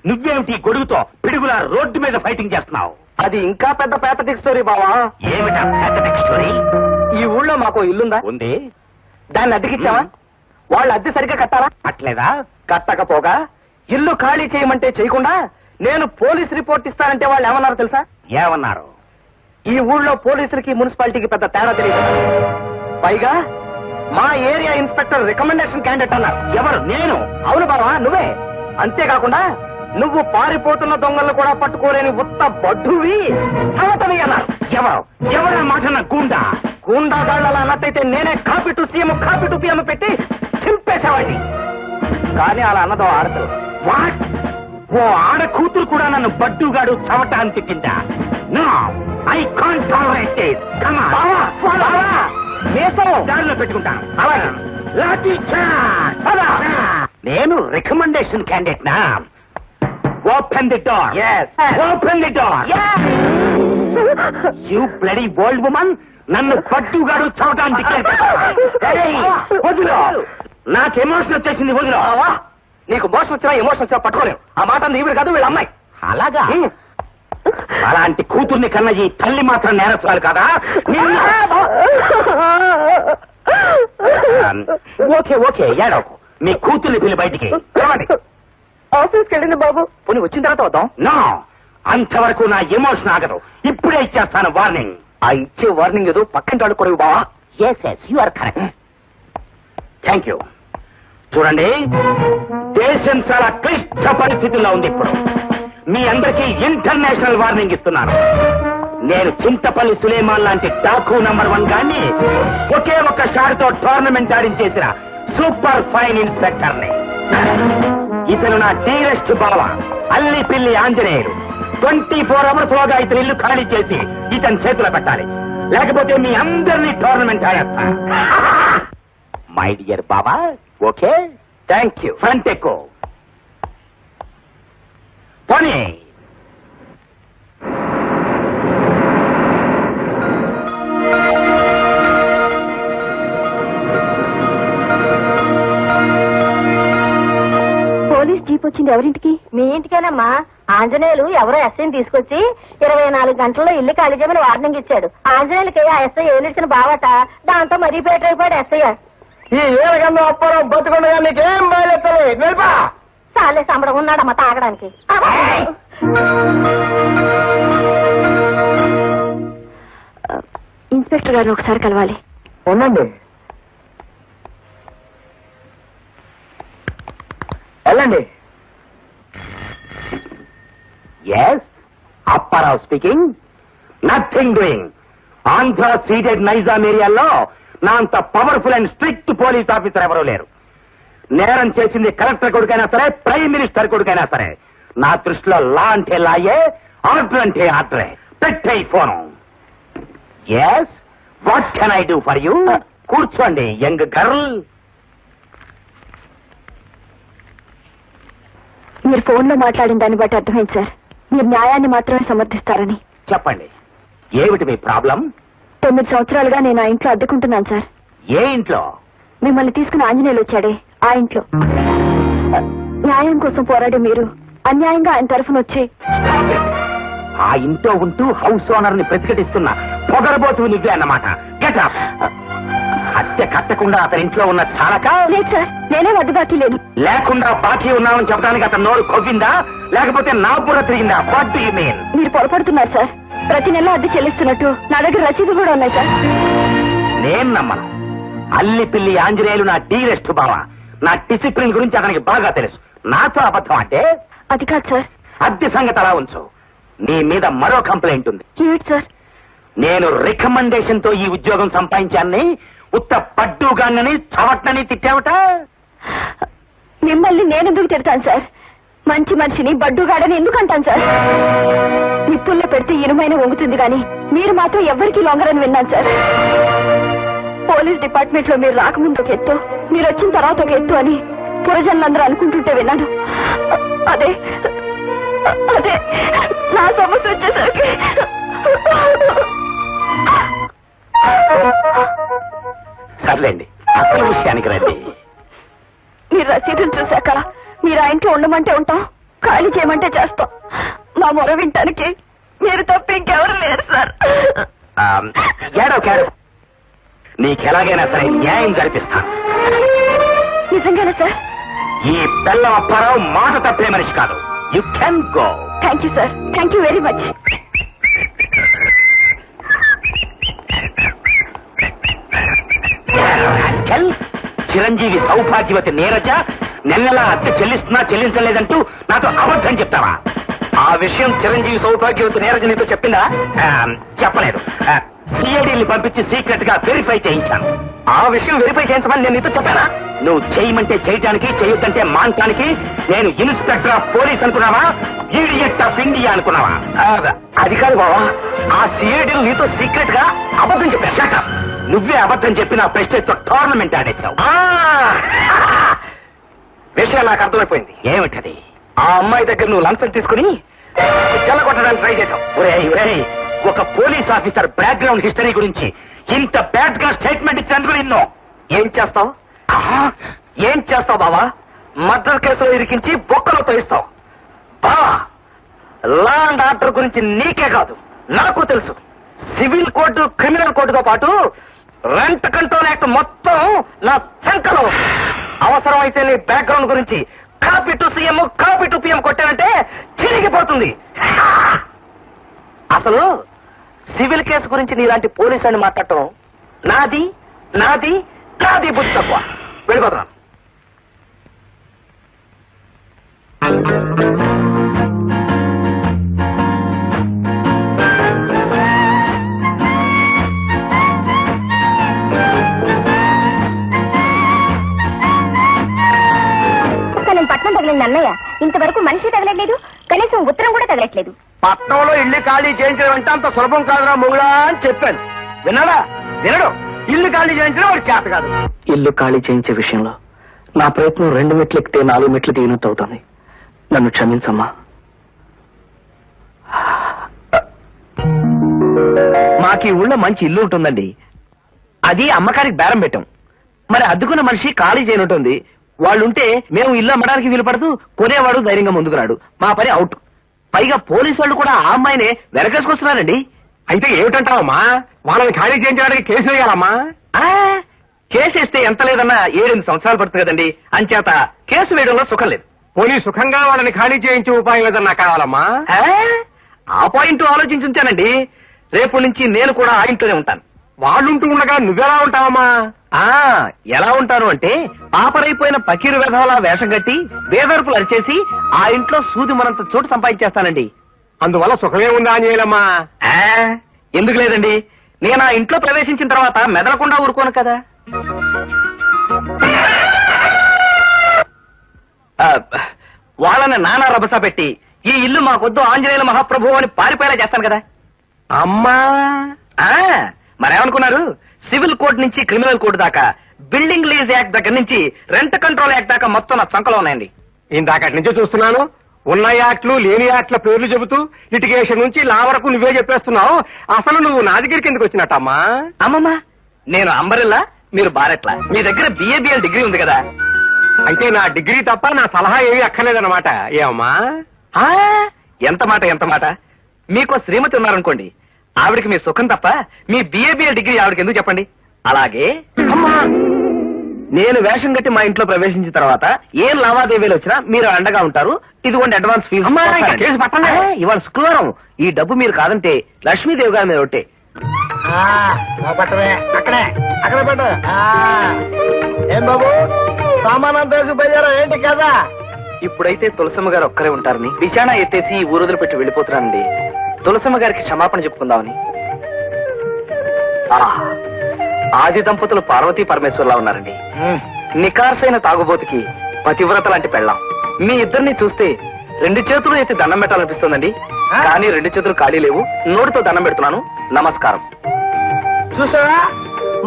నువ్వేమిటి గొడుగుతో పిడుగులా రోడ్డు మీద ఫైటింగ్ చేస్తున్నావు? అది ఇంకా పెద్ద ప్యాథటిక్ స్టోరీ బావా. ఏమిటా ప్యాథటిక్ స్టోరీ? ఈ ఊళ్ళో మాకు ఇల్లుందా? ఉంది. దాన్ని అద్దెకిచ్చావా? వాళ్ళు అద్దె సరిగ్గా కట్టారా? అట్లేదా? కట్టకపోగా ఇల్లు ఖాళీ చేయమంటే చేయకుండా నేను పోలీస్ రిపోర్ట్ ఇస్తానంటే వాళ్ళు ఏమన్నారు తెలుసా? ఏమన్నారు? ఈ ఊళ్ళో పోలీసులకి మున్సిపాలిటీకి పెద్ద తేడా తెలియదు. పైగా మా ఏరియా ఇన్స్పెక్టర్ రికమెండేషన్ క్యాండిడేట్ అన్నారు. ఎవరు? నేను. అవును బావా, నువ్వే. అంతేకాకుండా నువ్వు పారిపోతున్న దొంగలను కూడా పట్టుకోలేని ఉత్త బడ్డువి సవతవి అన్నారు. ఎవరు? ఎవరు మాట? గూండా. గూండాగాళ్ళ అన్నట్టయితే నేనే copy to CM, copy to PM పెట్టి చింపేసేవాడిని. కానీ అలా అన్నదో ఆడదు. వాట్? ఓ ఆడ కూతురు కూడా నన్ను బడ్డుగాడు చవటాన్ని తిట్టిందా? No, I can't tolerate this. Come on, దారిలో పెట్టుకుంటాను. అలాగే. లాఠీ చార్జ్. నేను రికమెండేషన్ క్యాండిడేట్ నా. Open the door. Yes. Open the door. You bloody old woman, నన్ను పట్టుగాడు చవటాన్ని వదిలో. నాకు ఎమోషన్ వచ్చేసింది, వదిలో. బావా, నీకు మోషన్ వచ్చినా ఎమోషన్ వచ్చినా పట్టుకోలేవు. ఆ మాట నీవిడు కాదు, వీళ్ళ అమ్మాయి. అలాగా? అలాంటి కూతుర్ని కన్న ఈ తల్లి మాత్రం నేరస్తురాలు కదా. ఓకే ఓకే, ఏడవకు. మీ కూతుర్ని పిల్లి బయటికి పిలవండి. ఆఫీస్కి వెళ్ళింది బాబు. పోనీ వచ్చిన తర్వాత వద్దాం. నో, అంతవరకు నా ఎమోషన్ ఆగదు. ఇప్పుడే ఇచ్చేస్తాను వార్నింగ్. ఆ ఇచ్చే వార్నింగ్ ఏదో పక్కింటి వాళ్ళు కొడుకు బావా. Yes yes, you are correct. Thank you. చూడండి, దేశం చాలా క్లిష్ట పరిస్థితుల్లో ఉంది ఇప్పుడు. మీ అందరికీ ఇంటర్నేషనల్ వార్నింగ్ ఇస్తున్నాను. నేను చింతపల్లి సులేమాన్ లాంటి డాకు నంబర్ 1 గాన్ని ఒకే ఒక్క షాట్తో టోర్నమెంట్ ఆడించేసిన సూపర్ ఫైన్ ఇన్స్పెక్టర్ని. ఇతను నా డీరెస్ట్ బావ అల్లి పిల్లి ఆంజనేయుడు. 24 hours లోగా ఇతని ఇల్లు ఖాళీ చేసి ఇతని చేతిలో పెట్టాలి, లేకపోతే మీ అందరినీ టోర్నమెంట్ ఆడేస్తా. My dear baba, okay? Thank you. Front ఎక్కువ పోనీ. పోలీస్ జీప్ వచ్చింది. ఎవరింటికి? మీ ఇంటికేనమ్మా. ఆంజనేయులు ఎవరో ఎస్ఐని తీసుకొచ్చి 24 గంటల్లో ఇల్లు ఖాళీ చేయమని వార్నింగ్ ఇచ్చాడు. ఆంజనేయులకి ఆ ఎస్ఐ ఏలిచ్చిన బావట. దాంతో మరీ పేట అయిపోయాడు ఎస్ఐ. ఈ ఏలగంలో అప్పారం బతుకుండగా నీకేం బయలుదేరలే. నిల్పా చాలే సంబడం ఉన్నాడమ్మా తాగడానికి. ఇన్స్పెక్టర్ గారు ఒకసారి కలవాలి. ఉండండి, వెళ్ళండి. Yes, Apparao speaking. Nothing doing. Andhra Ceded Nizam ఏరియాలో నా అంత powerful and strict police officer ఎవరూ లేరు. నేరం చేసింది కలెక్టర్ కొడుకైనా సరే, ప్రైమ్ మినిస్టర్ కొడుకైనా సరే. నా దృష్టిలో లా అంటే లాయే, ఆర్డర్ అంటే ఆర్డరే. పెట్టే phone. Yes, what can I do for you? కూర్చోండి యంగ్ గర్ల్. మీరు ఫోన్లో మాట్లాడిన దాన్ని బట్టి అర్థమైంది సార్, మీరు న్యాయాన్ని మాత్రమే సమర్థిస్తారని. చెప్పండి, ఏమిటి మీ ప్రాబ్లం? 9 సంవత్సరాలుగా నేను ఆ ఇంట్లో అద్దెకుంటున్నాను సార్. ఏ ఇంట్లో? మిమ్మల్ని తీసుకుని ఆంజనేయులు వచ్చాడే ఆ ఇంట్లో. న్యాయం కోసం పోరాడే మీరు అన్యాయంగా ఆయన తరఫున వచ్చి ఆ ఇంట్లో ఉంటూ హౌస్ ఓనర్ ని ప్రతిఘటిస్తున్నా పొగరబోతు నువ్వే అన్నమాట. Get up. హత్య కట్టకుండా అతని ఇంట్లో ఉన్న చాలక? లేదు సార్, నేనే వడ్డు బాకీ లేదు. లేకుండా బాకీ ఉన్నామని చెప్పడానికి అతను నోరు కొవ్విందా, లేకపోతే నా బుర్ర తిరిగిందా? What do you mean? మీరు పొరపడుతున్నారు సార్. ప్రతి నెల అద్దె చెల్లిస్తున్నట్టు నా దగ్గర రసీదు కూడా ఉన్నాయి సార్. నేను నమ్మను. అల్లి పిల్లి ఆంజనేయులు నా డీరెస్ట్ బావ. నా డిసిప్లిన్ గురించి అతనికి బాగా తెలుసు. నాతో అబద్ధం అంటే? అది కాదు సార్. అద్దె సంగతి అలా ఉంచు. నీ మీద మరో కంప్లైంట్ ఉంది. ఏమిటి సార్? నేను రికమెండేషన్ తో ఈ ఉద్యోగం సంపాదించాన్ని ఉత్త పడ్డుగానని చవట్నని తిట్టావట. మిమ్మల్ని నేనెందుకు తిడతాను సార్? మంచి మనిషిని బడ్డుగాడని ఎందుకు అంటాను సార్? నిప్పుల్లో పెడితే ఇనుమైన వంగుతుంది కానీ మీరు మాత్రం ఎవ్వరికీ లొంగరని విన్నాను సార్. పోలీస్ డిపార్ట్మెంట్ లో మీరు రాకముందు ఒక ఎత్తు, మీరు వచ్చిన తర్వాత ఒక ఎత్తు అని పురజనులందరూ అనుకుంటుంటే విన్నాను. అదే అదే నా సమస్య వచ్చేసరికి సర్లేండి, అసలు విషయానికి రండి. మీరు రసీదులు చూశాక మీరు ఆ ఇంట్లో ఉండమంటే ఉంటాం, ఖాళీ చేయమంటే చేస్తాం. మా మొర వింటానికి మీరు తప్ప ఇంకెవరు లేరు సార్. ఏడో నీకెలాగైనా సరే న్యాయం జరిపిస్తాను. నిజంగానే సార్? ఈ బెల్లం అప్పారావు మాట తప్పే మనిషి కాదు. You can go. Thank you sir, thank you very much. చిరంజీవి సౌభాగ్యవతి నీరజ నెలలా అద్దె చెల్లిస్తున్నా చెల్లించలేదంటూ నాతో అబద్ధం చెప్తావా? ఆ విషయం చిరంజీవి సౌభాగ్యవతి నీరజ నీతో చెప్పిందా? చెప్పలేదు. సిఐడిని పంపించి సీక్రెట్ గా వెరిఫై చేయించాను. ఆ విషయం వెరిఫై చేయించమని నేను నీతో చెప్పానా? నువ్వు చేయమంటే చేయటానికి, చేయొద్దంటే మానటానికి నేను ఇన్స్పెక్టర్ ఆఫ్ పోలీస్ అనుకున్నావా? ఈడియట్ ఆఫ్ ఇండియా అనుకున్నావా? అది కాదు బావా, ఆ సిఐడిలు నీతో సీక్రెట్ గా అబద్ధం చెప్పాను. Shut up. నువ్వే అబద్ధం చెప్పి నా ప్రెస్టేజ్ తో టోర్నమెంట్ ఆడేశావు. విషయం నాకు అర్థమైపోయింది. ఏమిటది? ఆ అమ్మాయి దగ్గర నువ్వు లంచం తీసుకుని చెల్లగొట్టడానికి ట్రై చేశావు. ఒరేయ్, ఒక పోలీస్ ఆఫీసర్ బ్యాక్గ్రౌండ్ హిస్టరీ గురించి ఇంత బ్యాడ్ గా స్టేట్మెంట్ ఇచ్చినందుకు నిన్ను ఏం చేస్తావు? ఏం చేస్తావు బావా? మర్డర్ కేసులో ఇరికించి బొక్కలో తోయిస్తావు. బావా, లా అండ్ ఆర్డర్ గురించి నీకే కాదు నాకు తెలుసు. సివిల్ కోర్టు, క్రిమినల్ కోర్టుతో పాటు రెంట్ కంట్రోల్ యాక్ట్ మొత్తం నా చంకలో. అవసరమైతే నీ బ్యాక్గ్రౌండ్ గురించి copy to CM, copy to PM కొట్టానంటే చిరిగిపోతుంది. అసలు సివిల్ కేసు గురించి నీలాంటి పోలీసు అని మాట్లాడటం నాది నాది నాది బుద్ధి తక్కువ. వెళ్ళిపోతున్నాను. నేను పట్నం తగిలింది అన్నయ్య, ఇంతవరకు మనిషి తగలట్లేదు, కనీసం ఉత్తరం కూడా తగలట్లేదు. పట్నంలో ఇల్లు ఖాళీ చేయించడం అంటే అంత సులభం కాదురా మొగుడా అని చెప్పాను. విన్నాడా? వినడు. ఇల్లు ఖాళీ చేయించడం వాడు చేత కాదు. ఇల్లు ఖాళీ చేయించే విషయంలో నా ప్రయత్నం 2 మెట్లు ఎక్కితే 4 మెట్లు దిగినట్టు అవుతుంది. నన్ను క్షమించమ్మా. మాకు ఈ ఊళ్ళో మంచి ఇల్లు ఉంటుందండి. అది అమ్మకానికి బేరం పెట్టాం. మరి అద్దుకున్న మనిషి ఖాళీ చేయనుంటుంది. వాళ్ళుంటే మేము ఇల్లు అమ్మడానికి వీలు పడదు, కొనేవాడు ధైర్యంగా ముందుకు రాడు. మా పని అవుట్. పైగా పోలీసు వాళ్ళు కూడా ఆ అమ్మాయినే వెనకేసుకొస్తున్నారండి. అయితే ఏమిటంటావమ్మా? వాళ్ళని ఖాళీ చేయించడానికి కేసు వేయాలమ్మా? కేసు వేస్తే ఎంత లేదన్నా 7-8 సంవత్సరాలు పడుతుంది కదండి. అంచేత కేసు వేయడంలో సుఖం లేదు. పోనీ సుఖంగా వాళ్ళని ఖాళీ చేయించే ఉపాయం ఏదన్నా కావాలమ్మా? ఆ పాయింట్ ఆలోచించుంచానండి. రేపు నుంచి నేను కూడా ఆ ఇంట్లోనే ఉంటాను. వాళ్ళుంటూ ఉండగా నువ్వెలా ఉంటావమ్మా? ఎలా ఉంటాను అంటే, పాపరైపోయిన పకీరు వెధవలా వేషం కట్టి వేదర్పులు అరిచేసి ఆ ఇంట్లో సూది మనంత చోటు సంపాదించేస్తానండి. అందువల్ల సుఖమే ఉందా అని చేయలమ్మా? ఎందుకు లేదండి, నేను ఆ ఇంట్లో ప్రవేశించిన తర్వాత మెదలకుండా ఊరుకోను కదా. వాళ్ళని నానా రభస పెట్టి ఈ ఇల్లు మాకొద్దు ఆంజనేయుల మహాప్రభు అని పారిపోయేలా చేస్తాను కదా. అమ్మా, మరేమనుకున్నారు? సివిల్ కోర్టు నుంచి క్రిమినల్ కోర్టు దాకా, బిల్డింగ్ లీజ్ యాక్ట్ దగ్గర నుంచి రెంట్ కంట్రోల్ యాక్ట్ దాకా మొత్తం నా చంకలో ఉన్నాయండి. ఇందాకటి నుంచి చూస్తున్నాను. ఉన్న యాక్ట్లు లేని యాక్ట్ల పేర్లు చెబుతూ లిటిగేషన్ నుంచి లా వరకు నువ్వే చెప్పేస్తున్నావు. అసలు నువ్వు నా దగ్గరికి ఎందుకు వచ్చినట్టమ్మా? అమ్మమ్మా, నేను అంబరిల్లా, మీరు బారెట్లా. మీ దగ్గర బిఏబిఎల్ డిగ్రీ ఉంది కదా. అయితే నా డిగ్రీ తప్ప నా సలహా ఏమీ అక్కర్లేదన్నమాట. ఏమమ్మా? ఎంత మాట ఎంత మాట. మీకు శ్రీమతి ఉన్నారనుకోండి, ఆవిడకి మీ సుఖం తప్ప మీ బిఏబిఎల్ డిగ్రీ ఆవిడకి ఎందుకు చెప్పండి. అలాగే అమ్మా, నేను వేషం కట్టి మా ఇంట్లో ప్రవేశించిన తర్వాత ఏం లావాదేవీలు వచ్చినా మీరు అండగా ఉంటారు. ఇదిగోండి అడ్వాన్స్ ఫీజు. అమ్మా, ఇంకా కేసు పట్టండి. ఇవాళ శుక్రవారం. ఈ డబ్బు మీరు కాదంటే లక్ష్మీదేవి గారి మీద ఒట్టే. అక్కడే అక్కడ పెట్ట. ఏం బాబు, సామానంతా వేసిపోయారా ఏంటి కదా? ఇప్పుడైతే తులసమ్మ గారు ఒక్కరే ఉంటారని బిచానా ఎత్తేసి ఈ ఊరుదులు పెట్టి వెళ్ళిపోతున్నానండి. తులసమ్మ గారికి క్షమాపణ చెప్పుకుందామని. ఆది దంపతులు పార్వతీ పరమేశ్వర్లా ఉన్నారండి. నికార్సైన తాగుబోతుకి పతివ్రత లాంటి పెళ్ళాం. మీ ఇద్దరిని చూస్తే 2 చేతులు ఎత్తి దండం పెట్టాలనిపిస్తుందండి. కానీ 2 చేతులు ఖాళీ లేవు. నోటితో దండం పెడుతున్నాను. నమస్కారం. చూసావా,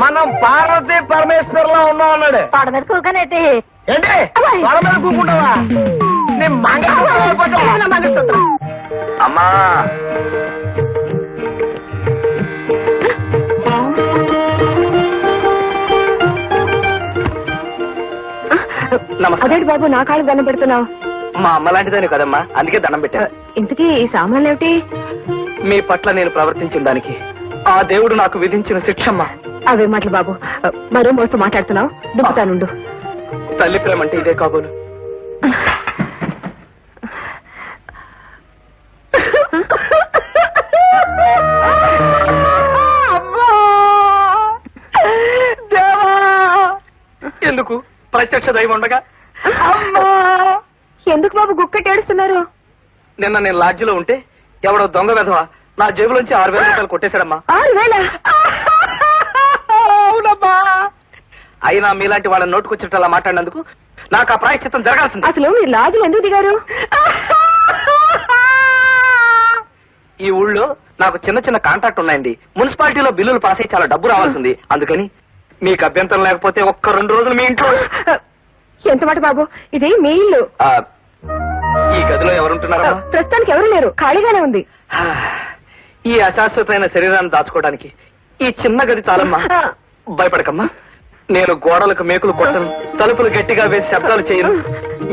మనం పార్వతీ పరమేశ్వర్లా ఉన్నాం అన్నాడు. పాడ మీద కూకనేటి ఏంటి వాళ్ళ మీద కూకుంటావా? అమ్మా, అదేంటి బాబు నా కాళ్ళకి దండం పెడుతున్నావు? మా అమ్మ లాంటిదని కదమ్మా, అందుకే దండం పెట్టాను. ఇంతకీ ఈ సామాన్లు ఏమిటి? మీ పట్ల నేను ప్రవర్తించిన దానికి ఆ దేవుడు నాకు విధించిన శిక్షమ్మా. అవే మాటలు బాబు, మరో మోస్తూ మాట్లాడుతున్నావు. దింపుతానుండు. తల్లి ప్రేమ అంటే ఇదే కాబోలు. ఎందుకు ప్రత్యక్ష దైవం ఉండగా? ఎందుకు బాబు గుక్కటి ఏడుస్తున్నారు? నిన్న నేను లాడ్జిలో ఉంటే ఎవడో దొంగ వెధవ నా జేబులోంచి 6,000 రూపాయలు కొట్టేశాడమ్మా. 6,000? అవునమ్మా. అయినా మీలాంటి వాళ్ళ నోటుకొచ్చినట్టు అలా మాట్లాడినందుకు నాకు ఆ ప్రాయశ్చిత్తం జరగాల్సింది. అసలు మీరు లాజులు ఎందుకు దిగారు? ఈ ఊళ్ళో నాకు చిన్న చిన్న కాంట్రాక్ట్ ఉన్నాయండి. మున్సిపాలిటీలో బిల్లులు పాస్ అయ్యి చాలా డబ్బు రావాల్సింది. అందుకని మీకు అభ్యంతరం లేకపోతే ఒక్క 2 రోజులు మీ ఇంట్లో. ఎంత మాట బాబు, ఇది మీ ఇల్లు. ఆ, ఈ గదిలో ఎవరుంటున్నారమ్మా? ప్రస్తుతానికి ఎవరు లేరు, ఖాళీగానే ఉంది. ఈ అశాశ్వతమైన శరీరాన్ని దాచుకోవడానికి ఈ చిన్న గది చాలమ్మా. భయపడకమ్మా, నేను గోడలకు మేకులు కొట్టను, తలుపులు గట్టిగా వేసి శబ్దాలు చేయను.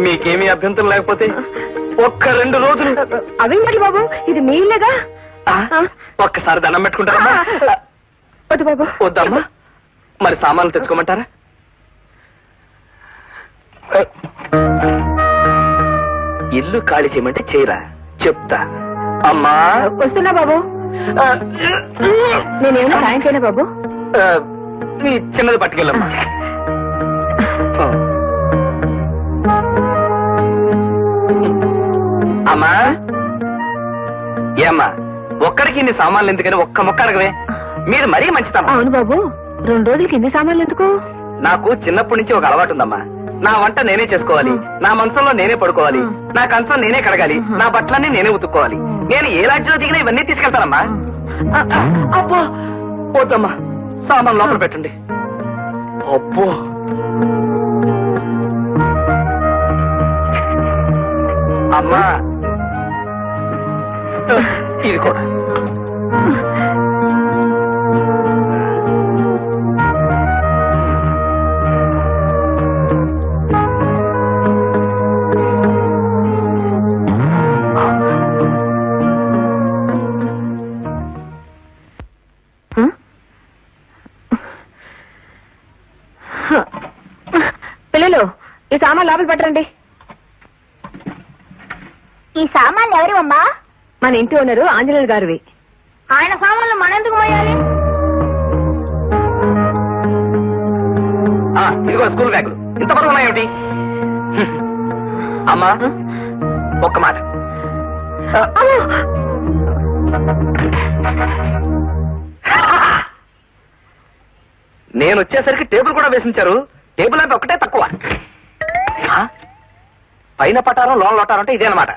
మీకేమీ అభ్యంతరం లేకపోతే ఒక్క 2 రోజులు. అవేంటి బాబు, ఇది మీ ఇల్లేగా? ఒక్కసారి దండం పెట్టుకుంటారమ్మా. వద్దు బాబు. వద్దమ్మా, మరి సామాన్లు తెచ్చుకోమంటారా? ఇల్లు ఖాళీ చేయమంటే చేయరా, చెప్తా. అమ్మా వస్తున్నా బాబు. నేనేమన్నా సాయం చేయనా బాబు? నీ చిన్నది పట్టుకెళ్ళమ్మా. అమ్మా, ఏమ్మా ఒక్కడికి ఇన్ని సామాన్లు ఎందుకని ఒక్క మొక్క అడగవే. మీరు మరీ మంచిదమ్మా. అవును బాబు, 2 రోజులకి ఇన్ని సామాన్లు ఎందుకు? నాకు చిన్నప్పటి నుంచి ఒక అలవాటు ఉందమ్మా. నా వంట నేనే చేసుకోవాలి, నా మంచంలో నేనే పడుకోవాలి, నా కంచం నేనే కడగాలి, నా బట్టలన్నీ నేనే ఉతుక్కోవాలి. నేను ఏ లాడ్జిలో దిగినా ఇవన్నీ తీసుకెళ్తానమ్మా. అబ్బో వద్దమ్మా, సామాన్ లోపల పెట్టండి. అబ్బో అమ్మా, ఇది కూడా. పిల్లలు, ఈ సామాన్ లోపల పెట్టండి. ఈ సామాన్లు ఎవరు అమ్మా? మన ఇంటి ఓనరు ఆంజనేయులు గారివి. ఆయన సామాన్లు మనెందుకు మోయాలి? ఇదిగో స్కూల్ బ్యాగులు ఇంత బరువు ఉన్నాయేమిటి? అమ్మా ఒక్క మాట. నేను వచ్చేసరికి టేబుల్ కూడా వేసించారు. టేబుల్ అంటే ఒకటే తక్కువ. పైన పటారం లోన్ లోటారం అంటే ఇదేనమాట.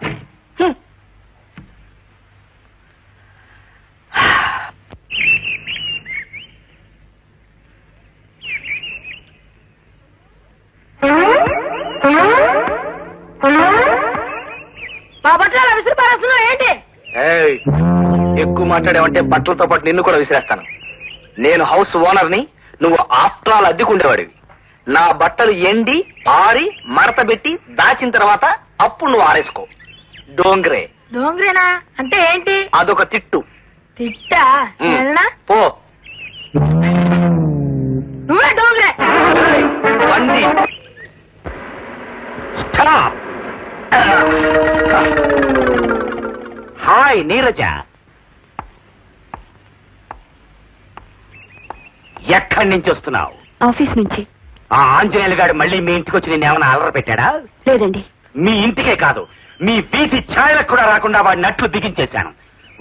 మా బట్టలు విసిరి పారేస్తున్నావు ఏంటి? ఎక్కువ మాట్లాడావంటే బట్టలతో పాటు నిన్ను కూడా విసిరేస్తాను. నేను హౌస్ ఓనర్ని, నువ్వు ఆఫ్టర్ ఆల్ అద్దెకుండేవాడివి. నా బట్టలు ఎండి ఆరి మడత పెట్టి దాచిన తర్వాత అప్పుడు నువ్వు ఆరేసుకో. డోంగ్రే. డోంగ్రేనా అంటే ఏంటి? అదొక తిట్టు. తిట్టా? పో. నువ్వే డోంగ్రే. పంది. హాయ్ నీరజ, ఎక్కడి నుంచి వస్తున్నావు? ఆఫీస్ నుంచి. ఆ ఆంజనేయులు గారు మళ్ళీ మీ ఇంటికి వచ్చి నేనేమైనా అలర పెట్టాడా? లేదండి. మీ ఇంటికే కాదు, మీ వీధి ఛాయలకు కూడా రాకుండా వాడి నట్లు బిగించేశాను.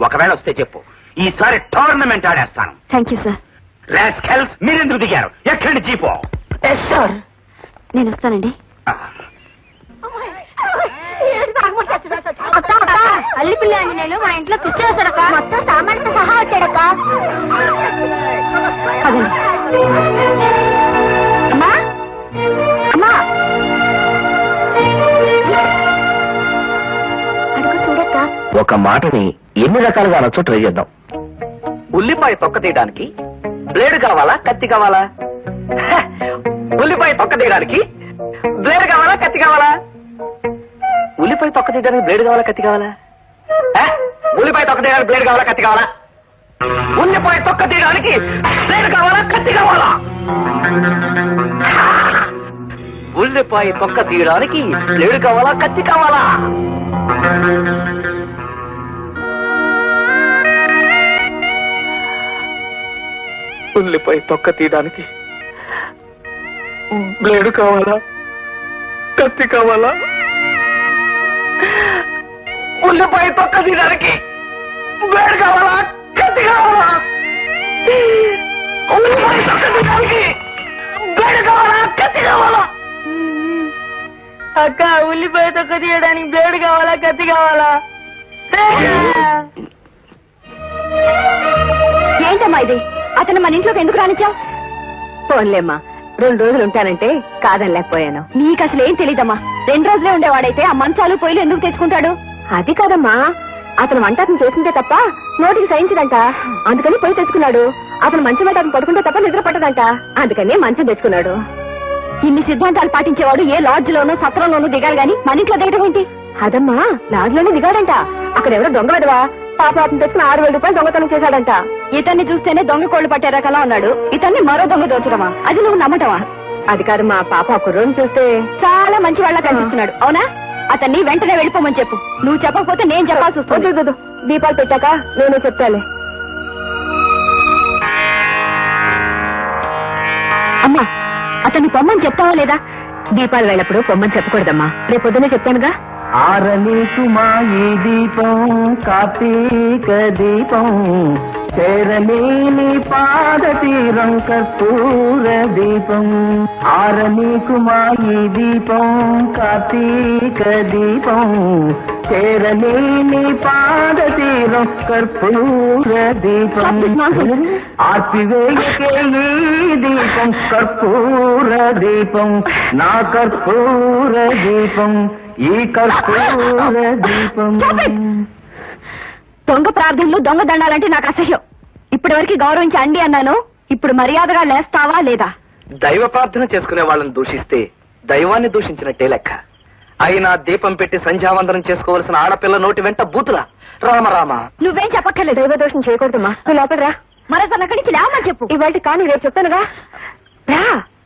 ఒకవేళ వస్తే చెప్పు, ఈసారి టోర్నమెంట్ ఆడేస్తాను. Thank you sir. రాస్కెల్స్, మీరెందుకు దిగారు? ఎక్కడి నుంచి జీపో? సార్ నేను వస్తానండి. అల్లి పిల్ల ఆంజనేయులు మన ఇంట్లో కిష్టి వేశాడక్క. మొత్తం సామాన్లతో సహా వచ్చాడక్క. అమ్మా అమ్మా, అడుగు చూడక్క. ఒక మాటని ఎన్ని రకాలుగా అనొచ్చో ట్రై చేద్దాం. ఉల్లిపాయ తొక్క తీయడానికి బ్లేడ్ కావాలా, కత్తి కావాలా? ఉల్లిపాయ తొక్క తీయడానికి బ్లేడ్ కావాలా, కత్తి కావాలా? ఉల్లిపాయ తొక్క తీయడానికి బ్లేడ్ కావాలా, కత్తి కావాలా? ఉల్లిపాయ తొక్క తీయడానికి బ్లేడ్ కావాలా, కత్తి కావాలా? ఉల్లిపాయ తొక్క తీయడానికి బ్లేడ్ కావాలా, కత్తి కావాలా? ఉల్లిపాయ తొక్క తీయడానికి బ్లేడ్ కావాలా, కత్తి కావాలా? ఉల్లిపాయ తొక్క తీయడానికి బ్లేడ్ కావాలా, కత్తి కావాలా? ఉల్లిపాయ తొక్క తీయడానికి బ్లేడ్ కావాలా కత్తి కావాలా ఉల్లిపాయ తొక్క తినడానికి బ్లేడ్ కావాలా కత్తి కావాలా అక్క ఉల్లిపాయ తొక్క తీయడానికి బ్లేడ్ కావాలా కత్తి కావాలా ఏంటమ్మా ఇది అతను మన ఇంట్లోకి ఎందుకు రానిచ్చావు? ఫోన్లేమ్మా, 2 రోజులు ఉంటానంటే కాదనలేకపోయాను. నీకు అసలు ఏం తెలీదమ్మా. 2 రోజులే ఉండేవాడైతే ఆ మంచాలు పొయ్యిలు ఎందుకు తెచ్చుకుంటాడు? అది కాదమ్మా, అతను వంట అతను చేసిందే తప్ప నోటికి సహించదంట, అందుకని పొయ్యి తెచ్చుకున్నాడు. అతను మంచం మీద అతను పడుకుంటే తప్ప నిద్ర పట్టదంట, అందుకని మంచం తెచ్చుకున్నాడు. ఇన్ని సిద్ధాంతాలు పాటించేవాడు ఏ లాడ్జ్ లోనో సత్రంలోనూ దిగాలి గాని మన ఇంట్లో దిగడం ఏంటి? అదమ్మా, లాడ్జ్ లోనే దిగాడంట. అక్కడ ఎవరో దొంగ విధవా పాప అతను తెచ్చిన 6,000 రూపాయలు దొంగతనం చేశాడంట. ఇతన్ని చూస్తేనే దొంగ కోళ్లు పట్టారకలా ఉన్నాడు. ఇతన్ని మరో దొంగ దోచడమా? అది నువ్వు నమ్మటమా? అది కాదమ్మా, పాప ఆ కుర్రోని చూస్తే చాలా మంచి వాళ్ళ కనిపిస్తున్నాడు. అవునా? అతన్ని వెంటనే వెళ్ళిపోమని చెప్పు. నువ్వు చెప్పకపోతే నేను చెప్పాల్సి వస్తుంది. దీపాలు పెట్టాక నేను చెప్తాలే. అమ్మా, అతన్ని పొమ్మని చెప్తావా లేదా? దీపాలు వెళ్ళప్పుడు పొమ్మని చెప్పకూడదమ్మా, రేపు పొద్దునే చెప్తానుగా. ఆరనీకు మా ఈ దీపం కార్తీక దీపం, చేరలేని పాదతీరం కర్పూర దీపం. ఆరనీకు మా ఈ దీపం కార్తీక దీపం, చేరలేని పాదతీరం కర్పూర దీపం. ఆర్పివేయకే ఈ దీపం కర్పూర దీపం, నా కర్పూర దీపం, ఈ కర్పూర దీపం. దొంగ ప్రార్థనలు దొంగ దండాలంటే నాకు అసహ్యం. ఇప్పటి వరకు గౌరవించి అండి అన్నాను, ఇప్పుడు మర్యాదగా లేస్తావా లేదా? దైవ ప్రార్థన చేసుకునే వాళ్ళని దూషిస్తే దైవాన్ని దూషించినట్టే లెక్క. అయినా దీపం పెట్టి సంధ్యావందనం చేసుకోవలసిన ఆడపిల్ల నోటి వెంట బూతులా? రామరామ, నువ్వేం చెప్పక్కర్లేదు. దైవ దోషం చేయకూడదమ్మా. నువ్వు లోపలరా. మరి తన అక్కడి నుంచి లేవమని చెప్పు. ఇవాళ కానీ రేపు చెప్తానుగా. రా.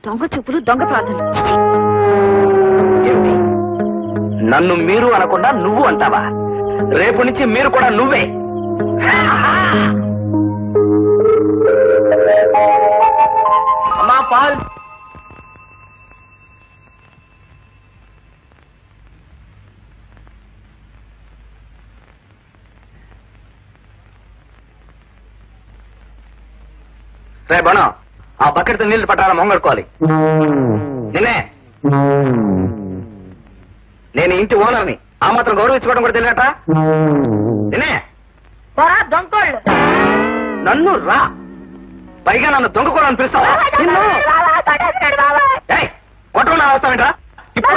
దొంగ చూపులు దొంగ ప్రార్థనలు. ఏమిటి? నన్ను మీరు అనకుండా నువ్వు అంటావా? రేపు నుంచి మీరు కూడా నువ్వే. అమ్మా పాల్. రే బణం, ఆ బకెట్తో నీళ్లు పట్టాల మొంగడుకోవాలి. నిన్నే, నేను ఇంటి ఓనర్ని, ఆ మాత్రం గౌరవించుకోవడం కూడా తెలియట. నిన్నే దొంగోళ్ళు నన్ను రా, పైగా నన్ను దొంగ కూడా అని పిలుస్తావా? కొట్టకుండా వస్తావేంట్రా? ఇప్పుడు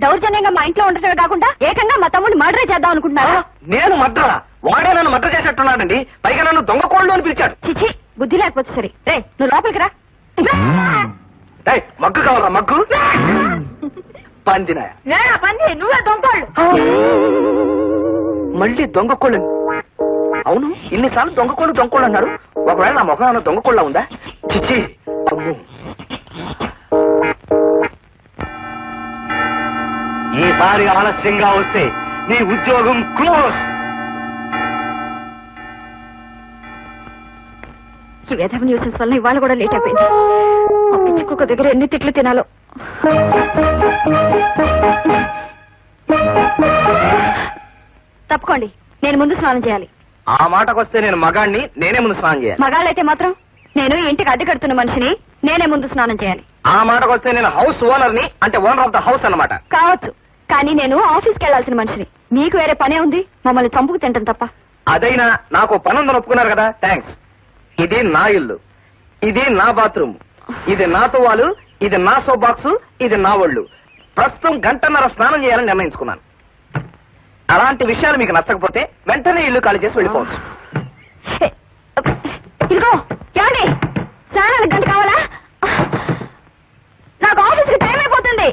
దౌర్జన్యంగా మా ఇంట్లో ఉండటమే కాకుండా ఏకంగా మా తమ్ముడిని మర్డర్ చేద్దాం అనుకుంటున్నారా? నేను మడ్రా? వాడే నన్ను మడ్ర చేసేట్టున్నాడండి. పైగా నన్ను దొంగ కోళ్ళు అని పిలిచాడు. చిచి, బుద్ధి లేకపోతే సరే. రే, నువ్వు లోపలికి రా. మగ్గు కావాలా? మగ్గు పందిన పంది నువ్వే దొంగోళ్ళు. మళ్ళీ దొంగ కోళ్ళు. అవును, ఇన్నిసార్లు దొంగ కోళ్ళు అన్నారు. ఒకవేళ నా ముఖం ఏమైనా దొంగ కోళ్ళ ఉందా? చిచ్చి, అమ్మో. ఈసారి ఆలస్యంగా వస్తే నీ ఉద్యోగం క్లోజ్. ఈ వేధవ న్యూసెన్స్ వల్ల ఇవాళ కూడా లేట్ అయిపోయింది. పిచ్చుకోక దగ్గర ఎన్ని తిట్లు తినాలో. తప్పుకోండి, నేను ముందు స్నానం చేయాలి. ఆ మాటకొస్తే నేను మగాణ్ణి, నేనే ముందు స్నానం చేయాలి. మగాళ్ళైతే మాత్రం నేను ఇంటికి అద్దె కడుతున్న మనిషిని, నేనే ముందు స్నానం చేయాలి. ఆ మాటకొస్తే నేను హౌస్ ఓనర్ని, అంటే ఓనర్ ఆఫ్ ద హౌస్ అన్నమాట. కావచ్చు, కానీ నేను ఆఫీస్కి వెళ్లాల్సిన మనిషిని. మీకు వేరే పనే ఉంది, మమ్మల్ని చంపుకు తింటాం తప్ప. అదైనా నాకు పనుందని ఒప్పుకున్నారు కదా, థ్యాంక్స్. ఇది నా ఇల్లు, ఇది నా బాత్రూమ్, ఇది నా తువాలు, ఇది నా సోప్ బాక్స్, ఇది నా ఒళ్ళు. ప్రస్తుతం 1.5 గంట స్నానం చేయాలని నిర్ణయించుకున్నాను. అలాంటి విషయాలు మీకు నచ్చకపోతే వెంటనే ఇల్లు ఖాళీ చేసి వెళ్ళిపోవచ్చు. ఇదిగో ఏమండి, స్నానానికి 1 గంట కావాలా? నాకు ఆఫీస్కి టైం అయిపోతుంది.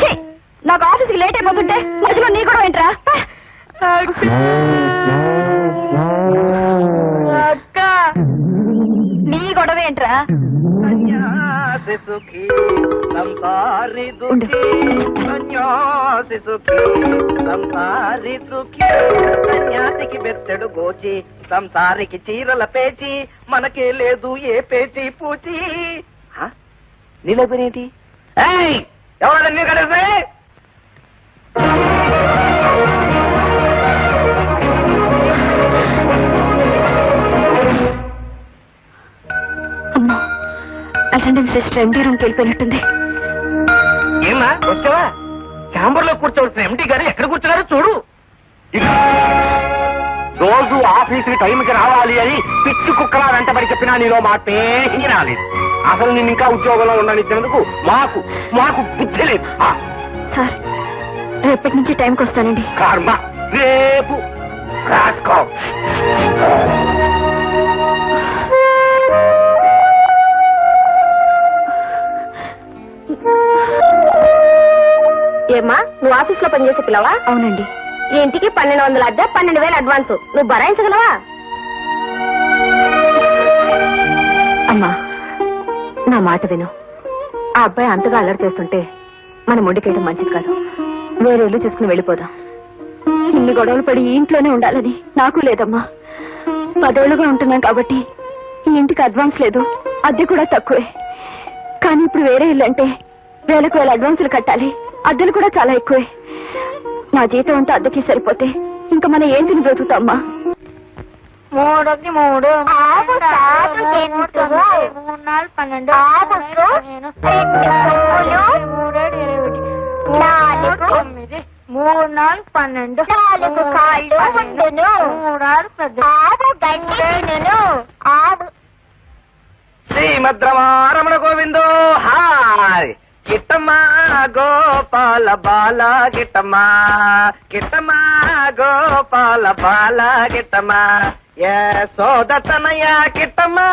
ఛీ, నాకు ఆఫీస్కి లేట్ అయిపోతుంటే మధ్యలో నీ కూడా ఏంట్రా? నీ గొడవ ఏంట్రా? సన్యాసికి బెత్తడు గోచి, సంసారికి చీరల పేచి, మనకే లేదు ఏ పేచి పూచి. నీలో పేరేంటి? ఏయ్, ఎవరన్నా నీళ్ళు కట్టేస్తే? అమ్మా, అటెండెన్స్ సిస్టర్ ఎండి రూమ్కి వెళ్ళిపోయినట్టుంది. ఏమా వచ్చావా? ఛాంబర్ లో కూర్చోవలసిన ఎంటీ గారు ఎక్కడ కూర్చున్నారో చూడు. రోజు ఆఫీసుకి టైంకి రావాలి అని పిచ్చి కుక్కలా వెంటబడి చెప్పినా నీలో మాటే రాలేదు. అసలు నేను ఇంకా ఉద్యోగంలో ఉండనిచ్చినందుకు మాకు మాకు బుద్ధి లేదు. సార్, రేపటి నుంచి టైంకి వస్తానండి. కర్మ రేపు రాసుకో. ఏమ్మా, నువ్వు ఆఫీస్ లో పనిచేసే పిల్లవా? అవునండి. ఈ ఇంటికి 1200 అద్దె, 12,000 అడ్వాన్స్. నువ్వు భరాయించగలవా? అమ్మా, నా మాట విను. ఆ అబ్బాయి అంతగా అల్లరి చేస్తుంటే మనం మొండికేయడం మంచిది కాదు. వేరే ఇల్లు చూసుకుని వెళ్ళిపోదాం. ఇన్ని గొడవలు పడి ఈ ఇంట్లోనే ఉండాలని నాకు లేదమ్మా. 10 ఏళ్లుగా ఉంటున్నాం కాబట్టి ఈ ఇంటికి అడ్వాన్స్ లేదు, అద్దె కూడా తక్కువే. కానీ ఇప్పుడు వేరే ఇల్లు అంటే వేలకు వేల అడ్వాన్సులు కట్టాలి, అద్దెలు కూడా చాలా ఎక్కువే. నా జీతం అంతా అద్దెకి సరిపోతే ఇంకా మనం ఏం తిని బ్రతుకుతామ్మా? 3 3 ఆగు, సాగు చేస్తున్నా. 3 4 12 ఆగు, 2 3 4 12 4 కాళ్ళు ఉండును. 3 6 10 ఆగు, గంటేను ఆగు. శ్రీమద్రమారమణ గోవిందో హాయ్. గిట్టమ్మా గోపాల బాల గిట్టమ్మా, గిట్టమ్మా గోపాల బాల గిట్టమ్మా, యశోదతనయ గిట్టమ్మా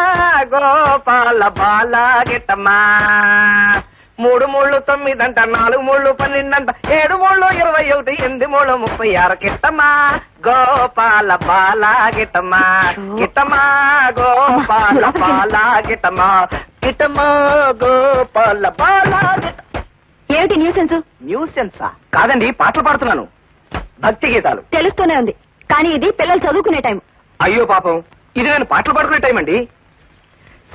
గోపాల బాల గిట్టమ్మా. 3 3 9 అంట, 4 3 12 అంట, 7 3 21, 8 3 36 గిట్టమ్మా గోపాల బాల గిట్టమ్మా, గిట్టమ్మా గోపాల బాల గిట్టమ్మా, గిట్టమ్మా గోపాల బాల. ఏమిటి న్యూసెన్స్? న్యూసెన్సా? కాదండి, పాటలు పాడుతున్నాను, భక్తి గీతాలు. తెలుస్తూనే ఉంది, కానీ ఇది పిల్లలు చదువుకునే టైం. అయ్యో పాపం, ఇది నేను పాటలు పాడుకునే టైం అండి.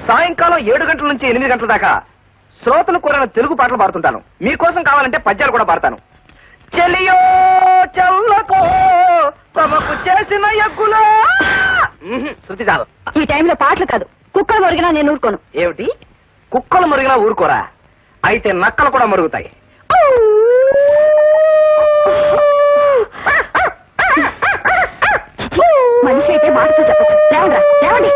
సాయంకాలం 7 గంటల నుంచి 8 గంటల దాకా శ్రోతలు కోరిన తెలుగు పాటలు పాడుతుంటాను. మీకోసం కావాలంటే పద్యాలు కూడా పాడతాను. చెలియో చెల్లకో తమకు చేసిన ఎగ్గులో. శృతి చాలు. ఈ టైంలో పాటలు కాదు, కుక్కలు మొరిగినా నేను ఊరుకోను. ఏమిటి, కుక్కలు మురిగినా ఊరుకోరా? అయితే నక్కలు కూడా మురుగుతాయి. మనిషి అయితే మాటతో చెప్పచ్చు. లేవండి, లేవండి.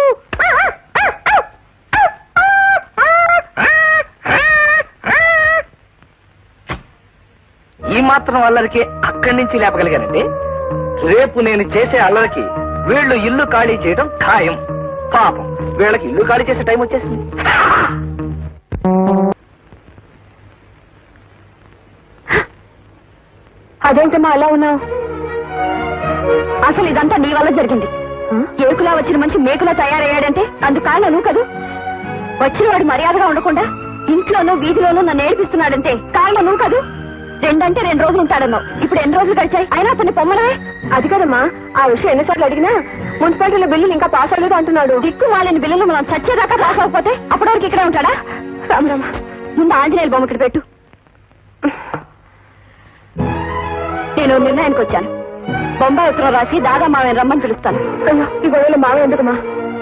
ఈ మాత్రం అల్లరికి అక్కడి నుంచి లేపగలిగానంటే రేపు నేను చేసే అల్లరికి వీళ్ళు ఇల్లు ఖాళీ చేయడం ఖాయం. పాపం, వీళ్ళకి ఇల్లు ఖాళీ చేసే టైం వచ్చేసింది. అదేంటమ్మా అలా ఉన్నావు? అసలు ఇదంతా నీ వల్ల జరిగింది. ఏకులా వచ్చిన మనిషి మేకులా తయారయ్యాడంటే అందుకు కారణం నువ్వు కదూ. వచ్చిన వాడు మర్యాదగా ఉండకుండా ఇంట్లోనూ వీధిలోనూ నన్ను ఏడిపిస్తున్నాడంటే కారణం నువ్వు కదూ. 2 అంటే 2 రోజులు ఉంటాడన్నావు, ఇప్పుడు ఎన్ని రోజులు గడిచాయి? అయినా అతన్ని పొమ్మలవే. అది కదమ్మా, ఆ విషయం ఎన్నిసార్లు అడిగినా మున్సిపాలిటీలో బిల్లులు ఇంకా పాస్ అవ్వలేదు అంటున్నాడు. దిక్కు వాళ్ళని బిల్లులు మనం చచ్చేదాకా పాస్ అవ్వకపోతే అప్పటి వరకు ఇక్కడే ఉంటాడా? రామరామ, ముందు ఆంజనేయుల బొమ్మ ఇక్కడ పెట్టు. నేను నిర్ణయానికి వచ్చాను. బొంబాయి ఉత్తరం రాసి దాదా మావయ్య రమ్మని పిలుస్తాను. అయ్యో, ఈ గొడవలో మావయ్య ఎందుకమ్మా?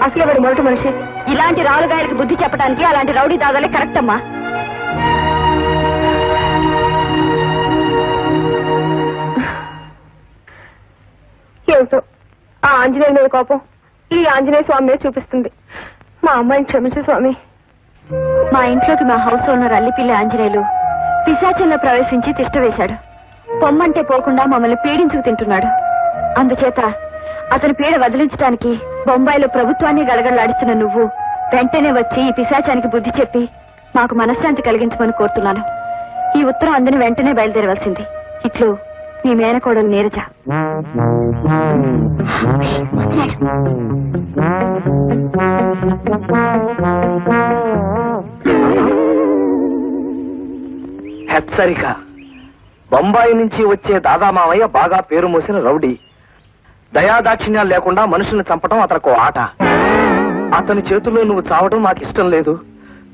అసలే వాడు మొదటి మనిషి. ఇలాంటి రాలుగాయలకు బుద్ధి చెప్పడానికి అలాంటి రౌడీ దాదాలే కరెక్ట్ అమ్మా. ఏమిటో ఆ ఆంజనేయుల మీద కోపం ఈ ఆంజనేయ స్వామి మీద చూపిస్తుంది. మా అమ్మాయిని క్షమించు స్వామి. మా ఇంట్లోకి మా హౌస్ ఓనర్ అల్లిపిల్లి ఆంజనేయులు పిశాచంలో ప్రవేశించి తిష్ట వేశాడు. పొమ్మంటే పోకుండా మమ్మల్ని పీడించుకు తింటున్నాడు. అందుచేత అతని పీడ వదిలించడానికి బొంబాయిలో ప్రభుత్వాన్ని గడగడలాడిస్తున్న నువ్వు వెంటనే వచ్చి ఈ పిశాచానికి బుద్ధి చెప్పి మాకు మనశ్శాంతి కలిగించమని కోరుతున్నాను. ఈ ఉత్తరం అందని వెంటనే బయలుదేరవలసింది. ఇట్లు మీ మేనకోడలు నీరజ. హెచ్చరిక. బొంబాయి నుంచి వచ్చే దాదా మావయ్య బాగా పేరు మోసిన రౌడీ. దయాదాక్షిణ్యాలు లేకుండా మనుషుల్ని చంపడం అతనికి ఆట. అతని చేతుల్లో నువ్వు చావడం మాకు ఇష్టం లేదు.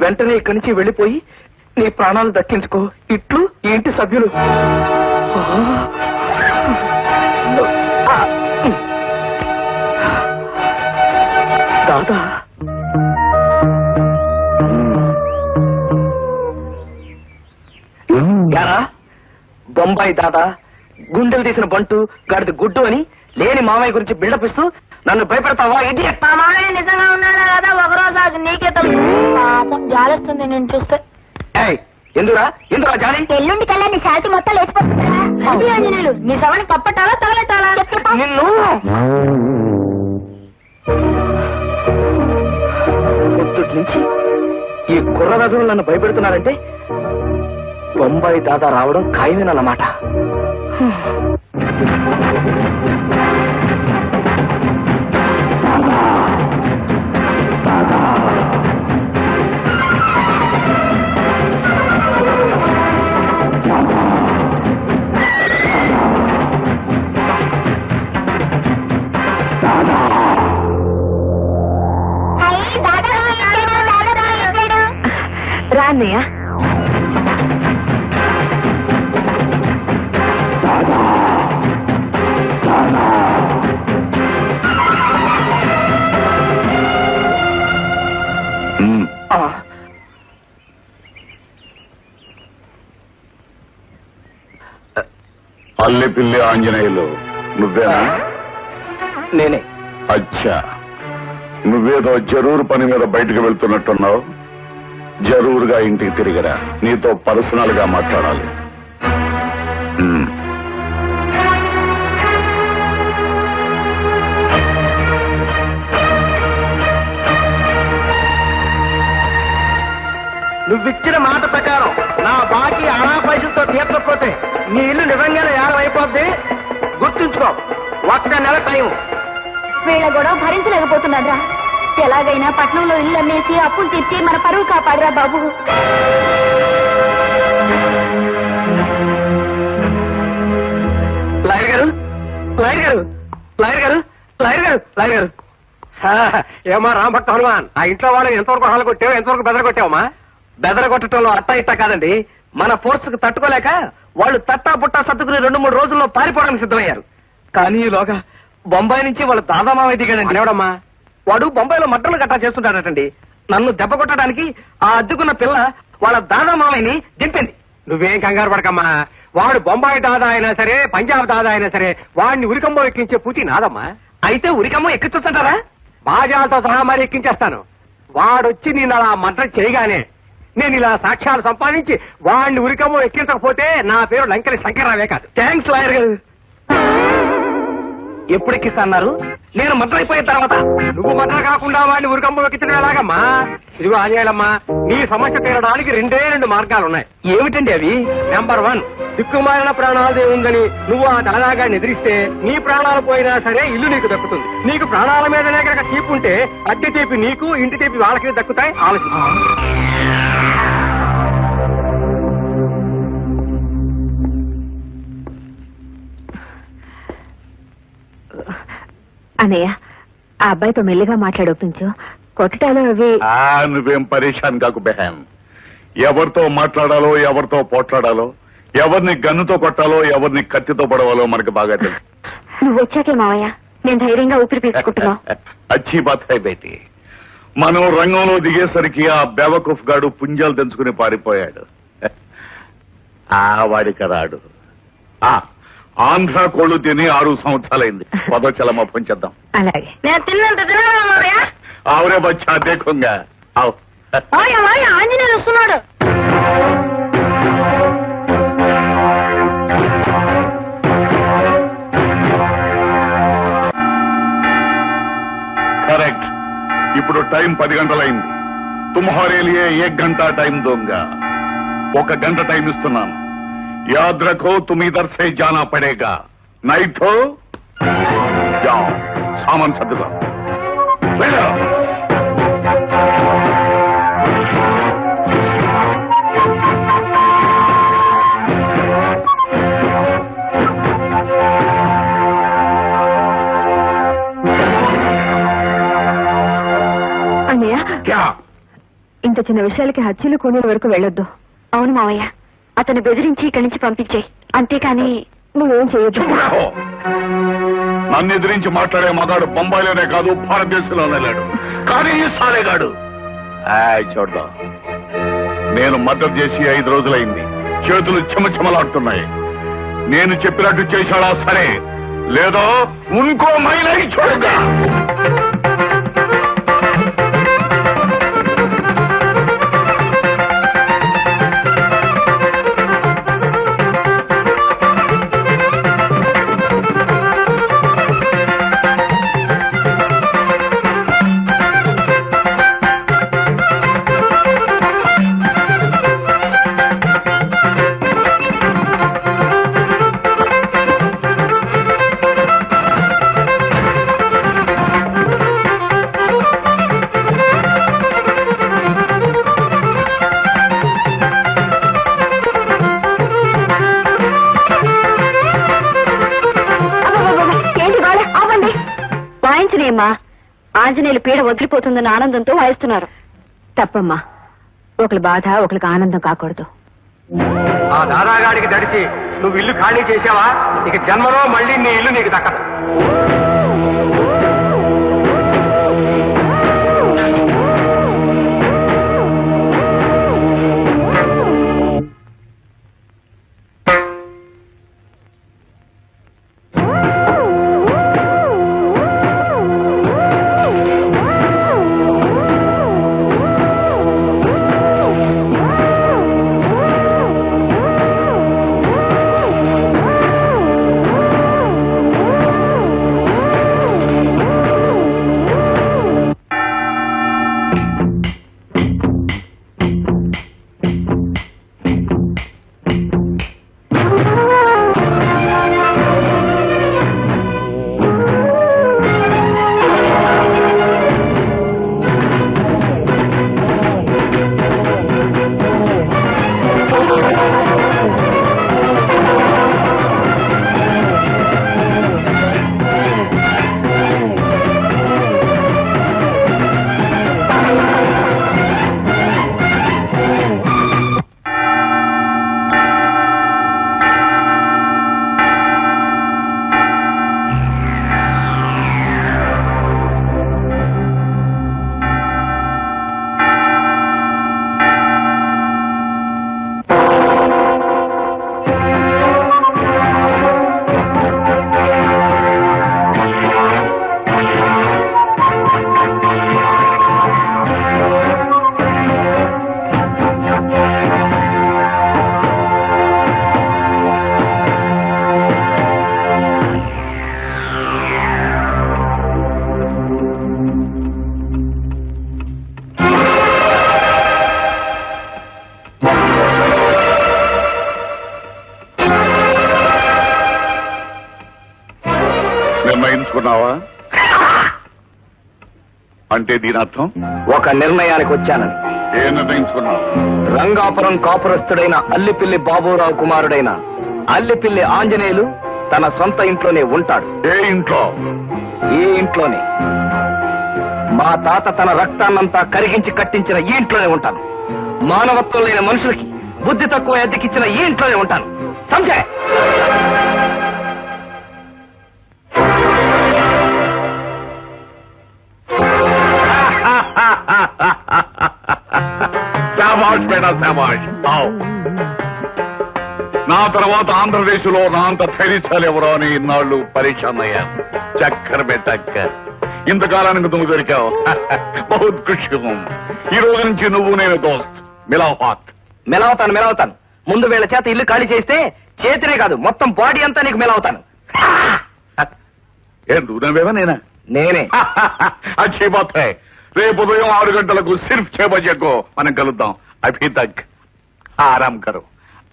వెంటనే ఇక్కడి నుంచి వెళ్లిపోయి నీ ప్రాణాలు దక్కించుకో. ఇట్లు ఈ ఇంటి సభ్యులు. దాదా యారా, బొంబాయి దాదా, గుండెలు తీసిన బంటు, గాడిద గుడ్డు అని లేని మామయ్య గురించి బిల్డప్ ఇస్తూ నన్ను భయపెడతావా? ఇడియట్. మా మామయ్య నిజంగా ఉన్నాడా కదా ఒకరోజు అది నీకే తెలుసు. పాపం జాలేస్తుంది నేను చూస్తే. ఏయ్, ఎందురా జాలి? ఎల్లుండి కల్లా నీ శాంతి మొత్తం లేచిపోతుందా? అది ఆంజనేయులు, నీ సవని కప్పటాలా తగలటాలా? నిన్ను పొద్దుటి నుంచి ఈ కుర్రరథులు నన్ను భయపెడుతున్నారంటే బొంబాయి దాదా రావడం ఖాయమేనన్నమాట. రా అన్నయ్య. అల్లిపిల్లి ఆంజనేయులు నువ్వేనా? నేనే. అచ్చా, నువ్వేదో జరూరు పని మీద బయటకు వెళ్తున్నట్టున్నావు. జరూరుగా ఇంటికి తిరిగిరా, నీతో పర్సనల్ గా మాట్లాడాలి. నువ్విచ్చిన మాట ప్రకారం నా బాకీ అనా పైసలతో తీర్చకపోతే నీ ఇల్లు నిజంగానే ఏడం అయిపోద్ది. గుర్తుంచుకో, ఒక్క నెల టైం. వీళ్ళ గొడవ భరించలేకపోతున్నాడ్రా. ఎలాగైనా పట్నంలో ఇల్లు అమ్మేసి అప్పులు తీర్చి మన పరువు కాపాడరా బాబు. లాయర్ గారు, లాయర్ గారు, లాయర్ గారు, లాయర్ గారు, లాయర్ గారు. ఏమా రామభక్త హనుమాన్, ఆ ఇంట్లో వాళ్ళని ఎంతవరకు హాలు కొట్టావు, ఎంతవరకు బెదర కొట్టావమ్మా? బెదరగొట్టడంలో అట్టా ఇట్టా కాదండి, మన ఫోర్స్ కు తట్టుకోలేక వాళ్ళు తట్టా పుట్టా సర్దుకుని 2-3 రోజుల్లో పారిపోవడానికి సిద్ధమయ్యారు. కానీ ఈలోగా బొంబాయి నుంచి వాళ్ళ దాదా మామయ్య దిగాడండి. ఎవడమ్మా? వాడు బొంబాయిలో మట్టలు గట్టా చేస్తుంటాడటండి. నన్ను దెబ్బ కొట్టడానికి ఆ అద్దుకున్న పిల్ల వాళ్ళ దాదా మామయ్యని దింపింది. నువ్వేం కంగారు పడకమ్మా. వాడు బొంబాయి దాదా అయినా సరే, పంజాబ్ దాదా అయినా సరే, వాడిని ఉరికంబో ఎక్కించే పూచి నాదమ్మా. అయితే ఉరికమ్మ ఎక్కించొచ్చంటారా? బాజాలతో సహా మరి ఎక్కించేస్తాను. వాడొచ్చి నేను అలా మంత్రం చేయగానే నేను ఇలా సాక్ష్యాలు సంపాదించి వాడిని ఉరికమ్మో ఎక్కించకపోతే నా పేరు లంకెలి శంకర్రావే కాదు. థ్యాంక్స్ లాయర్ గారు. ఎప్పుడు ఎక్కిస్తాన్నారు? నేను మటర్ అయిపోయిన తర్వాత. నువ్వు మటర్ కాకుండా వాడిని ఉరికమ్మో ఎక్కించడం ఎలాగమ్మా? ఇదిగో ఆంజనేయులమ్మా, నీ సమస్య తీరడానికి 2 మార్గాలున్నాయి. ఏమిటండి అవి? నెంబర్ 1, దిక్కుమాలిన ప్రాణాలదే ఉందని నువ్వు ఆ దళలాగాన్ని ఎదిరిస్తే నీ ప్రాణాలు పోయినా సరే ఇల్లు నీకు దక్కుతుంది. నీకు ప్రాణాల మీదనే కనుక తీపి ఉంటే అద్దె తీపి నీకు, ఇంటి తీపి వాళ్ళకి దక్కుతాయి. ఆలోచించు. అన్నయ్య, ఆ అబ్బాయితో మెల్లిగా మాట్లాడొప్పించు. కొట్టటాలు అవి. నువ్వేం పరేషాన్ కాకు బెహాన్. ఎవరితో మాట్లాడాలో, ఎవరితో పోట్లాడాలో, ఎవరిని గన్నుతో కొట్టాలో, ఎవరిని కత్తితో పడవాలో మనకు బాగా తెలుసు. నువ్వు వచ్చాకే మావయ్య నేను ధైర్యంగా ఊపిరి పీల్చుకుంటున్నావు. అచ్చి బాత్ హై బేటీ. మనం రంగంలో దిగేసరికి ఆ బేవకూఫ్ గాడు పుంజాలు తెంచుకుని పారిపోయాడు. వాడికి రాడు. ఆంధ్ర కోళ్లు తిని 6 సంవత్సరాలైంది. పదోచలమా పంచేద్దాం. అలాగే. నేను తిన్నంత తినవా మామయ్య? ఆవురే బచ్చా దేఖంగా. ఆంజనేయులు వస్తున్నాడు. కరెక్ట్. ఇప్పుడు టైం 10 గంటలైంది. తుమ్హారే లియే 1 గంట టైం దోంగా. 1 గంట టైం ఇస్తున్నాను. याद रखो तुम इधर से जाना पड़ेगा, नहीं तो जाओ सामान सदगा. అన్నయ్య, क्या ఇంత చిన్న విషయాలకి హత్యలు కూనీల వరకు వెళ్ళొద్దు. అవును మావయ్య, అతను బెదిరించి ఇక్కడి నుంచి పంపించేయి. అంతేకాని నువ్వేం చేయొచ్చు. నన్ను ఎదిరించి మాట్లాడే మగాడు బొంబాయిలోనే కాదు భారతదేశంలోనే లేడు. కానీ ఈ సాలేగాడు చూడదా, నేను మద్దతు చేసి 5 రోజులైంది. చేతులు చెమచెమలాడుతున్నాయి. నేను చెప్పినట్టు చేశాడా సరే, లేదో ఇంకో మైలై చూడగా. వాయించలేమ్మా, ఆంజనేయులు పీడ వదిలిపోతుందన్న ఆనందంతో వాయిస్తున్నారు. తప్పమ్మా, ఒకరి బాధ ఒకరికి ఆనందం కాకూడదు. ఆ దాదాగాడికి దడిసి నువ్వు ఇల్లు ఖాళీ చేసావా, ఇక జన్మలో మళ్ళీ నీ ఇల్లు నీకు దక్కదు. నిర్ణయించుకున్నావా? అంటే దీని అర్థం ఒక నిర్ణయానికి వచ్చానని. ఏం నిర్ణయించుకున్నావు? రంగాపురం కాపురస్తుడైన అల్లిపిల్లి బాబురావు కుమారుడైన అల్లిపిల్లి ఆంజనేయులు తన సొంత ఇంట్లోనే ఉంటాడు. ఏ ఇంట్లో? ఈ ఇంట్లోనే. మా తాత తన రక్తాన్నంతా కరిగించి కట్టించిన ఈ ఇంట్లోనే ఉంటాను. మానవత్వం లేని మనుషులకి బుద్ధి తక్కువ అద్దెకిచ్చిన ఈ ఇంట్లోనే ఉంటాను. సంజయ్, శాబాష్ బేటా శాబాష్. నా తర్వాత ఆంధ్రప్రదేశ్ లో నా అంత ధైర్యశాలు ఎవరో అని ఇన్నాళ్ళు పరీక్ష అయ్యాను. చక్కర్ బే చక్కర్. ఇంతకాలానికి నువ్వు దొరికావు. బహుత్ ఖుషి. ఈ రోజు నుంచి నువ్వు నేను దోస్త్. మిలావత్. మెలవుతాను. ముందు వీళ్ళ చేత ఇల్లు ఖాళీ చేస్తే చేతినే కాదు మొత్తం బాడీ అంతా నీకు మెలవుతాను. ఏం నువ్వు నవ్వేవా నేనా? నేనే. అచ్చీ బాత్ హై. రేపు ఉదయం 6 గంటలకు సిర్ఫ్ 6 బజేకో మనం కలుద్దాం. అభి తక్ ఆరాం కరో.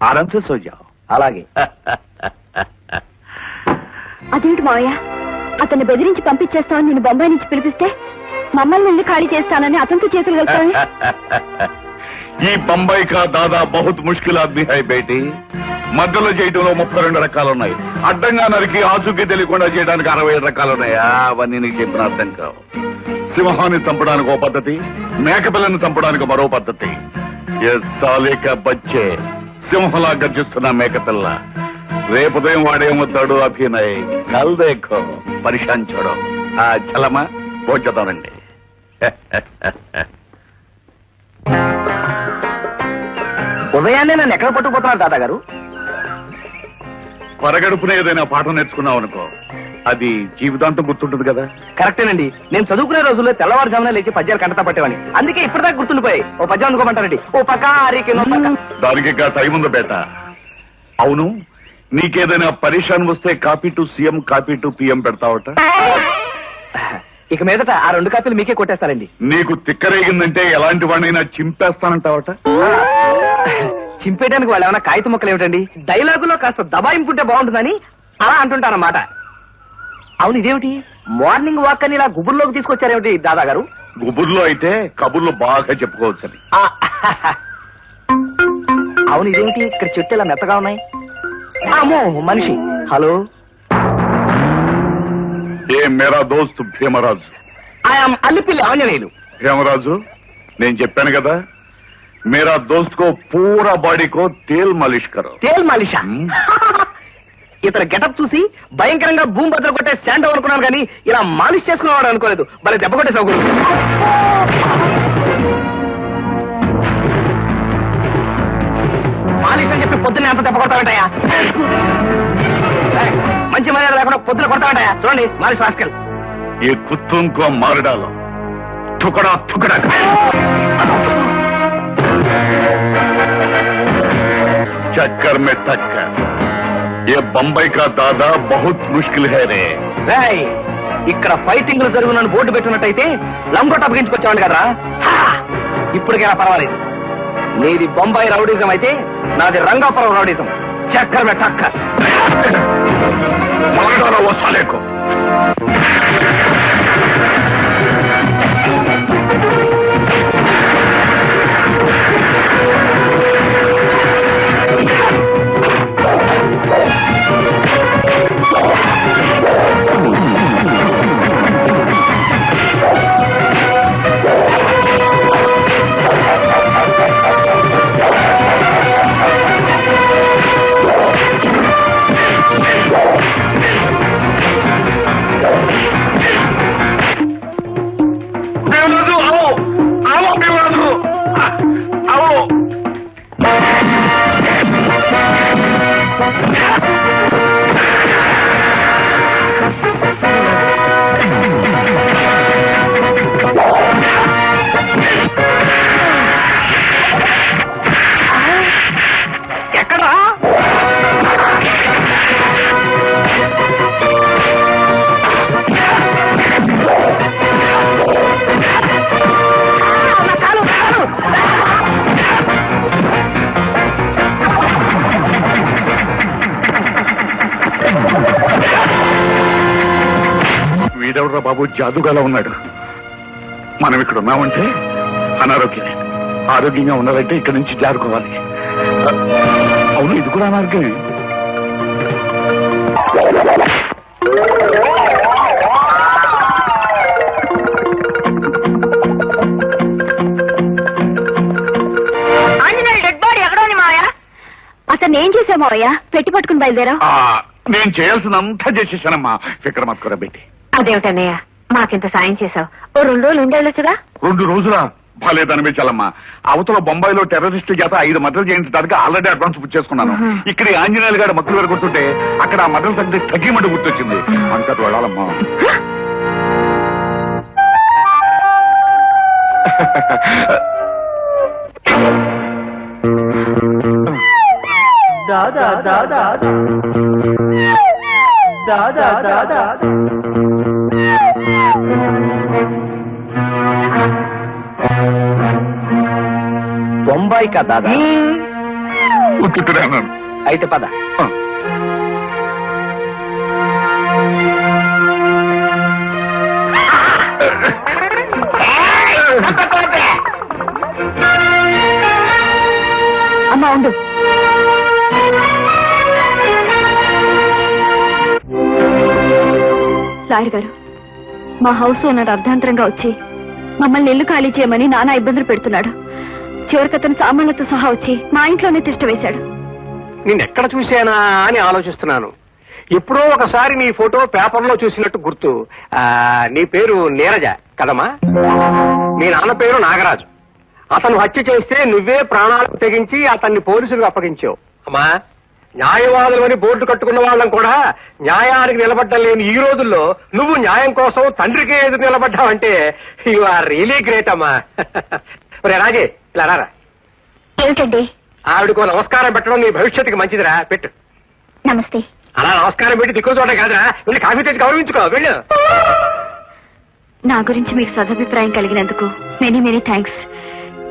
ఆరాం సే సో జాओ. అలాగే. అదేంటి మావయ్య, అతన్ని బెదిరించి పంపించేస్తామని నేను బొంబాయి నుంచి పిలిపిస్తే మమ్మల్ని ఇల్లు ఖాళీ చేస్తానని అతనితో చేతులు కలుపుతాను. ఈ బొంబాయి కా దాదా బహుత్ ముష్కిల్ ఆద్మీ హై బేటీ. మధ్యలో చేయటంలో 32 రకాలున్నాయి. అడ్డంగా నరికి ఆచూకీ తెలియకుండా చేయడానికి 67 రకాలున్నాయి. అవన్నీ నీకు చెప్పిన అర్థం కావు. సింహాన్ని చంపడానికి ఓ పద్ధతి, మేకపిల్లని చంపడానికి మరో పద్ధతి. సాలేక బచ్చే సింహలా గర్జిస్తున్న మేకపిల్ల. రేపు ఉదయం వాడేమవుతాడు అభినయ్ కల్ దేఖో పరిశాన్ చూడో. ఆ చలమా పోచేద్దామండి. ఉదయాన్నే నన్ను ఎక్కడ పట్టుకుపోతున్నారు దాదాగారు? పరగడుపున ఏదైనా పాఠం నేర్చుకున్నావు అనుకో, అది జీవితాంతం గుర్తుంటుంది కదా. కరెక్టేనండి. నేను చదువుకునే రోజుల్లో తెల్లవారుజామున లేచి పద్యాలు కంటతా పట్టేవాడిని. అందుకే ఇప్పటిదాకా గుర్తుండిపోయాయి. ఓ పద్యం అనుకోమంటారండి. ఓ పక్క ఆరికి దానికి ఇంకా టైం ఉంది బేట. అవును, నీకేదైనా పరిశాన్ వస్తే copy to CM copy to PM పెడతావట. ఇక మీదట ఆ 2 కాపీలు మీకే కొట్టేస్తారండి. నీకు తిక్కరేగిందంటే ఎలాంటి వాడినైనా చింపేస్తానంటావట. చింపేయడానికి వాళ్ళు ఏమైనా కాగిత ముక్కలు ఏమిటండి? డైలాగులో కాస్త దబాయింపుంటే బాగుంటుందని అలా అంటుంటానన్నమాట. అవును, ఇదేమిటి మార్నింగ్ వాక్ అని ఇలా గుబుర్లోకి తీసుకొచ్చారేమిటి దాదా గారు? గుబుర్లో అయితే కబుర్లు బాగా చెప్పుకోవచ్చని. అవును, ఇదేమిటి ఇక్కడ చెట్టు ఇలా మెత్తగా ఉన్నాయి? అమ్మో, మనిషి. హలో, ఏ మేరా దోస్త్ భీమరాజు. ఐఎమ్ అల్లిపిల్లి ఆంజనేయులు. భీమరాజు, నేను చెప్పాను కదా, మేరా దోస్త్ కో పూరా బాడీ కో తేల్ మాలిష్ కరో. తేల్ మాలిషా? ఇతర గెటప్ చూసి భయంకరంగా భూమి బద్దలు కొట్టే శాండో అనుకున్నాను కానీ ఇలా మాలిష్ చేసుకునేవాడు అనుకోలేదు. భలే దెబ్బ కొట్టే సౌకర్యం. మాలిష్ అని చెప్పి పొద్దున్నే అంత దెబ్బ కొడతామంటాయా? మంచి మర్యాద లేకుండా పొద్దున కొడతామంటాయా? చూడండి మాలిష్ రాస్కెల్. ఈ కుత్తుం కో మార్ డాలో. టుకడా టుకడా. चक्कर में टक्कर. ये बंबई का दादा बहुत मुश्किल है रे. ఇక్కడ ఫైటింగ్లు జరుగునని బోర్డు పెట్టినట్టయితే లంగోట అప్పగించుకొచ్చామండి కదరా. ఇప్పటికైనా పర్వాలేదు. నీది బొంబాయి రౌడీజం అయితే నాది రంగాపురం రౌడీజం. చక్కర్ మే టక్కర్. मार डालो वो साले को. వీడెవడ్రా బాబు జాదుగాలా ఉన్నాడు. మనం ఇక్కడ ఉన్నామంటే అనారోగ్యమే. ఆరోగ్యంగా ఉండాలంటే ఇక్కడి నుంచి జారుకోవాలి. అవును, ఇది కూడా అనారోగ్యమే. అతను ఏం చేసామో అయ్యా? పెట్టి పట్టుకుని బయలుదేరా. నేను చేయాల్సినంతా చేసేసానమ్మా. ఫిక్ర మత్కర పెట్టి. అదేమిటన్నయ్య, మాకింత సాయం చేసావు. ఓ 2 రోజులు ఉండేళ్ళొచ్చుగా. 2 రోజులా? బాలేదనిపించాలమ్మా. అవతల బొంబాయిలో టెర్రరిస్టు చేత 5 మర్డర్లు చేయించడానికి ఆల్రెడీ అడ్వాన్స్ బుక్ చేసుకున్నాను. ఇక్కడ ఆంజనేయులు గారు మక్కులు వెరగొట్టుంటే అక్కడ ఆ మర్డర్ సంగతి తగ్గిమంటే గుర్తొచ్చింది. అంతటి వెళ్ళాలమ్మా. దాదా దాదా దాదా దాదా బొంబాయి కా దాదా? ఉత్తుతురే అన్నాను. అయితే పద. అమ్మా ఉండు. లాయర్ గారు, మా హౌస్ ఓనర్ అర్ధాంతరంగా వచ్చి మమ్మల్ని ఇల్లు ఖాళీ చేయమని నానా ఇబ్బందులు పెడుతున్నాడు. చివరికతను సామాన్లతో సహా వచ్చి మా ఇంట్లోనే తిష్ట వేశాడు. నిన్నెక్కడ చూశానా అని ఆలోచిస్తున్నాను. ఎప్పుడో ఒకసారి నీ ఫోటో పేపర్లో చూసినట్టు గుర్తు. నీ పేరు నీరజ కదమ్మా? నీ నాన్న పేరు నాగరాజు. అతను హత్య చేస్తే నువ్వే ప్రాణాలకు తెగించి అతన్ని పోలీసులకు అప్పగించావు. అమ్మా, న్యాయవాదులు అని బోర్డు కట్టుకున్న వాళ్ళం కూడా న్యాయానికి నిలబడ్డం లేని ఈ రోజుల్లో నువ్వు న్యాయం కోసం తండ్రికి ఎదురు నిలబడ్డావంటే యు ఆర్ రియలీ గ్రేట్ అమ్మా. రాజే, ఇలా రారా. ఏమిటండి? ఆవిడకు నమస్కారం పెట్టడం నీ భవిష్యత్తుకి మంచిదిరా, పెట్టు. నమస్తే. అలా నమస్కారం పెట్టి దిక్కు చోట కాదురా, వెళ్ళి కాఫీ తెచ్చి గౌరవించుకో, వెళ్ళు. నా గురించి మీకు సదభిప్రాయం కలిగినందుకు మెనీ మెనీ థ్యాంక్స్.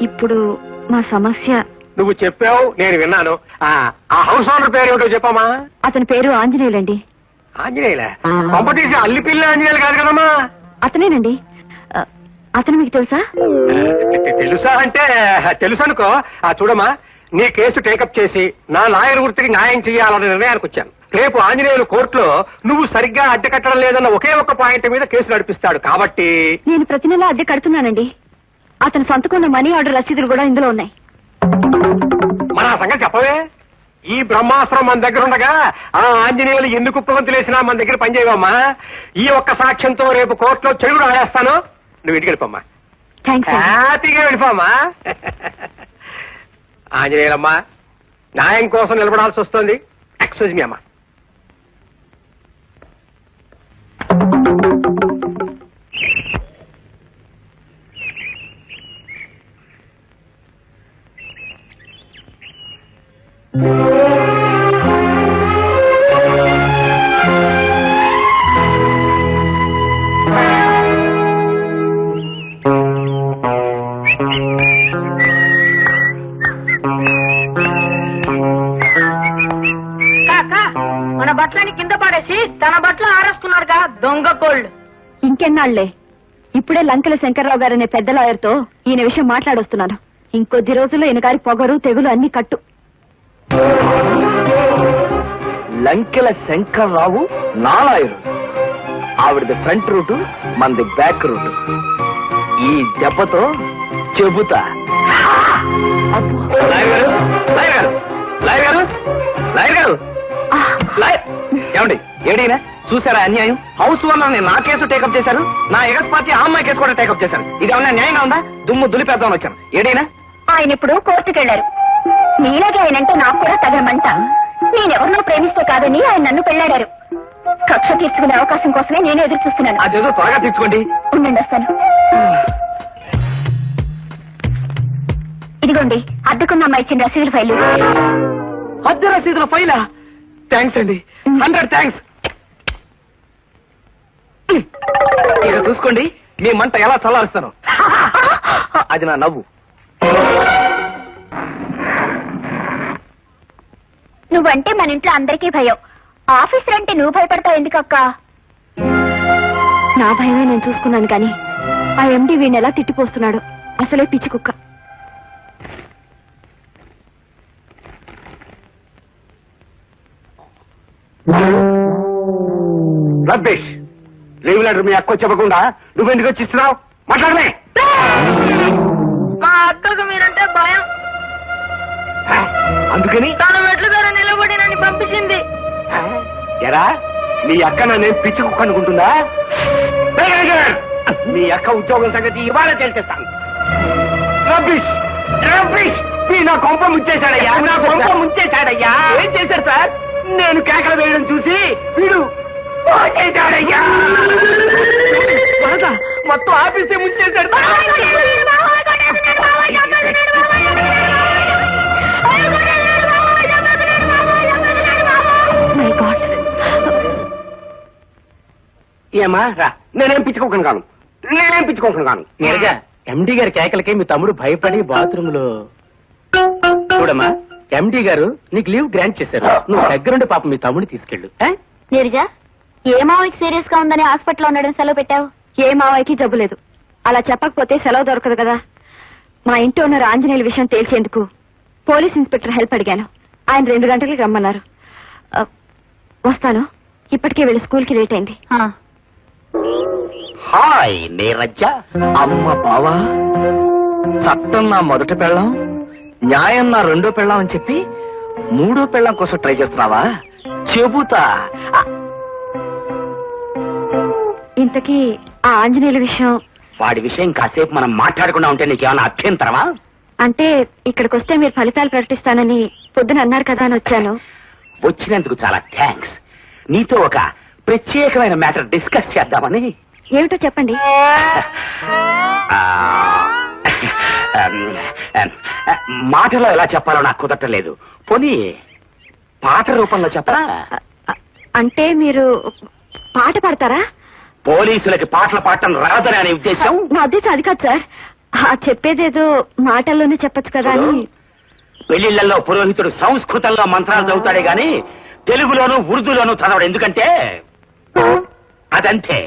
ఇప్పుడు మా సమస్య. నువ్వు చెప్పావు, నేను విన్నాను. ఆ హౌస్ ఓనర్ పేరు ఏమిటో చెప్పమ్మా. అతని పేరు ఆంజనేయులండి. ఆంజనేయులే? పంప తీసి అల్లిపిల్ల ఆంజనేయులు కాదు కదమ్మా? అతనేనండి. అతను మీకు తెలుసా? తెలుసా అంటే తెలుసు అనుకో. చూడమ్మా, నీ కేసు టేకప్ చేసి నా లాయర్ వృత్తికి న్యాయం చేయాలనే నిర్ణయానికి వచ్చాను. రేపు ఆంజనేయులు కోర్టులో నువ్వు సరిగ్గా అద్దె కట్టడం లేదన్న ఒకే ఒక్క పాయింట్ మీద కేసు నడిపిస్తాడు. కాబట్టి నేను ప్రతి నెల అద్దె కడుతున్నానండి. అతను సంతకున్న మనీ ఆర్డర్ రసీదులు కూడా ఇందులో ఉన్నాయి. మన సంగతి చెప్పవే. ఈ బ్రహ్మాస్త్రం మన దగ్గర ఉండగా ఆ ఆంజనేయులు ఎందుకు ఉప్పగంతులేసినా మన దగ్గర పనిచేయవమ్మా. ఈ ఒక్క సాక్ష్యంతో రేపు కోర్టులో చెడుగుడు ఆడేస్తాను. నువ్వు ఇంటికి వెళ్ళిపోమ్మా, హ్యాపీగా వెళ్ళిపోమ్మా. ఆంజనేయులమ్మా, న్యాయం కోసం నిలబడాల్సి వస్తుంది. ఎక్స్క్యూజ్ మీ అమ్మా. మన బట్టలని కింద పడేసి తన బట్టలు ఆరేస్తున్నారుగా దొంగ కోళ్ళు. ఇంకెన్నాళ్లే. ఇప్పుడే లంకెల శంకర్రావు గారనే పెద్ద లాయర్తో ఈయన విషయం మాట్లాడొస్తున్నాను. ఇంకొద్ది రోజుల్లో ఈయన గారి పొగరు తెగులు అన్ని కట్టు. లంకెల శంకర్రావు నాలాయరు. ఆవిడది ఫ్రంట్ రూటు, మనది బ్యాక్ రూటు. ఈ దెబ్బతో చెబుతా. ఏమండి, ఏడీనా చూసారా అన్యాయం? హౌస్ ఓనర్ నా కేసు టేకప్ చేశారు, నా ఎగస్ పార్టీ ఆ అమ్మాయి కేసు కూడా టేకప్ చేశారు. ఇది ఏమన్నా న్యాయంగా ఉందా? దుమ్ము దులిపేద్దామని వచ్చాను. ఏడీనా ఆయన ఇప్పుడు కోర్టుకెళ్లారు. నీలాగే ఆయనంటే నాకు కూడా తగలమంట. నేనెవరినో ప్రేమిస్తే కాదని ఆయన నన్ను పెళ్లాడారు. కక్ష తీర్చుకునే అవకాశం కోసమే నేను ఎదురు చూస్తున్నాను. అదేదో త్వరగా తీర్చుకోండి. ఉండండి, వస్తాను. ఇదిగోండి, అద్దెకున్న అమ్మాయి ఇచ్చిన రసీదుల ఫైలు. అద్దె రసీదుల ఫైలా? థ్యాంక్స్ అండి, 100 థ్యాంక్స్. ఇక చూసుకోండి మీ మంట ఎలా చల్లారుస్తాను. అది నా నవ్వు. నువ్వంటే మన ఇంట్లో అందరికీ భయం. ఆఫీసర్ అంటే నువ్వు భయపడతావు ఎందుకక్క? నా భయమే నేను చూసుకున్నాను కానీ ఆ ఎండి వీణ్ ఎలా తిట్టిపోస్తున్నాడు. అసలే పిచ్చి కుక్క. రబ్బేష్, లీవ్ లెటర్ మీ అక్క చెప్పకుండా నువ్వెందుకు వచ్చిస్తున్నావు? మాట్లాడమే. మా అక్కకు మీరంటే భయం. అందుకని తన మెట్ల ధర నిలబడి నన్ను పంపించింది. ఎరా, నీ అక్క నన్నేం పిచ్చి కుక్క అనుకుంటుందా? మీ అక్క ఉద్యోగం సంగతి ఇవాళ తెలిసేస్తాను. రబ్బిష్, రబ్బిష్, నా కొంప ముంచేశాడయ్యా, నా కొంప ముంచేశాడయ్యా. ఏం చేశారు సార్? నేను కేకలు వేయడం చూసి వీడు చేశాడయ్యా. మొత్తం ఆఫీసే ముంచేశాడు. ఏమా రా, నేనేం పిచ్చుకోకుండా కాను, నేనేం పిచ్చుకోకుండా కాను. నేరుగా ఎండి గారి కేకలకి మీ తమ్ముడు భయపడి బాత్రూమ్ లో. చూడమ్మా, ఎండి గారు నీకు లీవ్ గ్రాంట్ చేశారు. నువ్వు దగ్గరుండి పాపం మీ తమ్ముడు తీసుకెళ్ళు. నీరజా, ఏ మావయ్యకి సీరియస్ గా ఉందని హాస్పిటల్లో ఉండడం సెలవు పెట్టావు? ఏ మావయ్యకి జబ్బు లేదు. అలా చెప్పకపోతే సెలవు దొరకదు కదా. మా ఇంటి ఓనర్ ఆంజనేయుల విషయం తేల్చేందుకు పోలీస్ ఇన్స్పెక్టర్ హెల్ప్ అడిగాను. ఆయన 2 గంటలకి రమ్మన్నారు. వస్తాను. ఇప్పటికే వెళ్ళి స్కూల్కి లేట్ అయింది. హాయ్ నీరజ. అమ్మ బావా, చట్టం నా మొదటి పెళ్ళం, న్యాయం నా రెండో పెళ్ళం అని చెప్పి మూడో పెళ్ళం కోసం ట్రై చేస్తున్నావా? చెబుతా. ఇంతకీ ఆ ఆంజనేయుల విషయం వాడి విషయం కాసేపు మనం మాట్లాడకుండా ఉంటే నీకేమైనా అభ్యంతరమా? అంటే ఇక్కడికి వస్తే మీరు ఫలితాలు ప్రకటిస్తానని పొద్దున అన్నారు కదా అని వచ్చాను. వచ్చినందుకు చాలా థ్యాంక్స్. నీతో ఒక ప్రత్యేకమైన మ్యాటర్ డిస్కస్ చేద్దామని. ఏమిటో చెప్పండి. ఆ, మాటలో ఎలా చెప్పాలో నాకు కుదరలేదు. పోనీ పాట రూపంలో చెప్పరా? అంటే మీరు పాట పాడతారా? పోలీసులకి పాటలు పాడటం రాదని అనే ఉద్దేశం? నా ఉద్దేశం అది కాదు సార్. చెప్పేదేదో మాటల్లోనే చెప్పొచ్చు కదా అని. పెళ్లిళ్లలో పురోహితుడు సంస్కృతంలో మంత్రాలు చదువుతాడే గాని తెలుగులోను ఉర్దూలోను చదవడు. ఎందుకంటే అదంతే.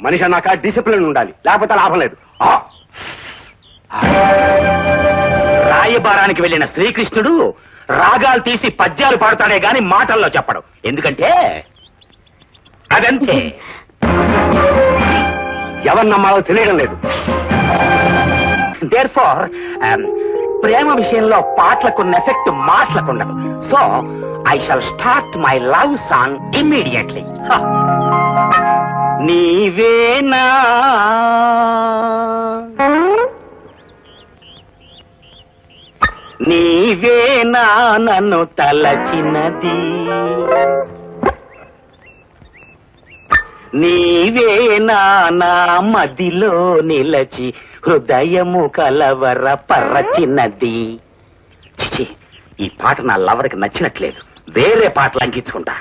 మనిషి అన్నాక డిసిప్లిన్ ఉండాలి, లేకపోతే లాభం లేదు. రాయబారానికి వెళ్లిన శ్రీకృష్ణుడు రాగాలు తీసి పద్యాలు పాడుతాడే గాని మాటల్లో చెప్పడు. ఎందుకంటే అదంతే. ఎవరు నమ్మాలో తెలియడం లేదు. దేర్ఫోర్ ప్రేమ విషయంలో పాటలకు ఎఫెక్ట్ మాటలకు ఉండదు. So I shall start my love song immediately. నీవేనా నీవేనా నన్ను తలచినది, నీవేనా నా మదిలో నిలచి హృదయము కలవర పరచినది. చిచి, ఈ పాట నా లవర్కి నచ్చినట్లేదు. వేరే పాటలు అంకించుకుంటా.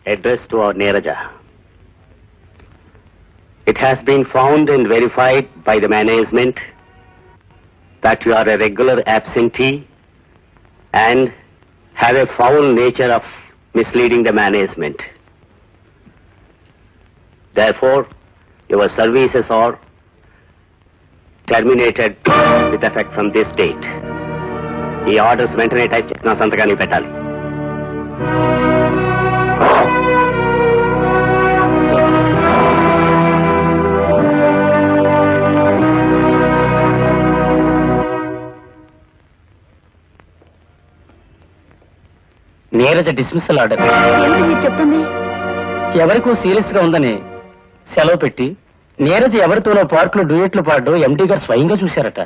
Address to our Neeraja. It has been found and verified by the management that you are a regular absentee and have a foul nature of misleading the management. Therefore, your services are terminated with effect from this date. ఈ ఆర్డర్స్ వెంటనే టైప్ చేసిన సంతకాన్ని పెట్టాలి. Neeraja dismissal order. ఏమిటి మీరు చెప్తుంది? ఎవరికో సీరియస్ గా ఉందని సెలవు పెట్టి నీరజ ఎవరితోనో పార్క్ లో డ్యూయెట్లు పాడడం ఎండీ గారు స్వయంగా చూశారట.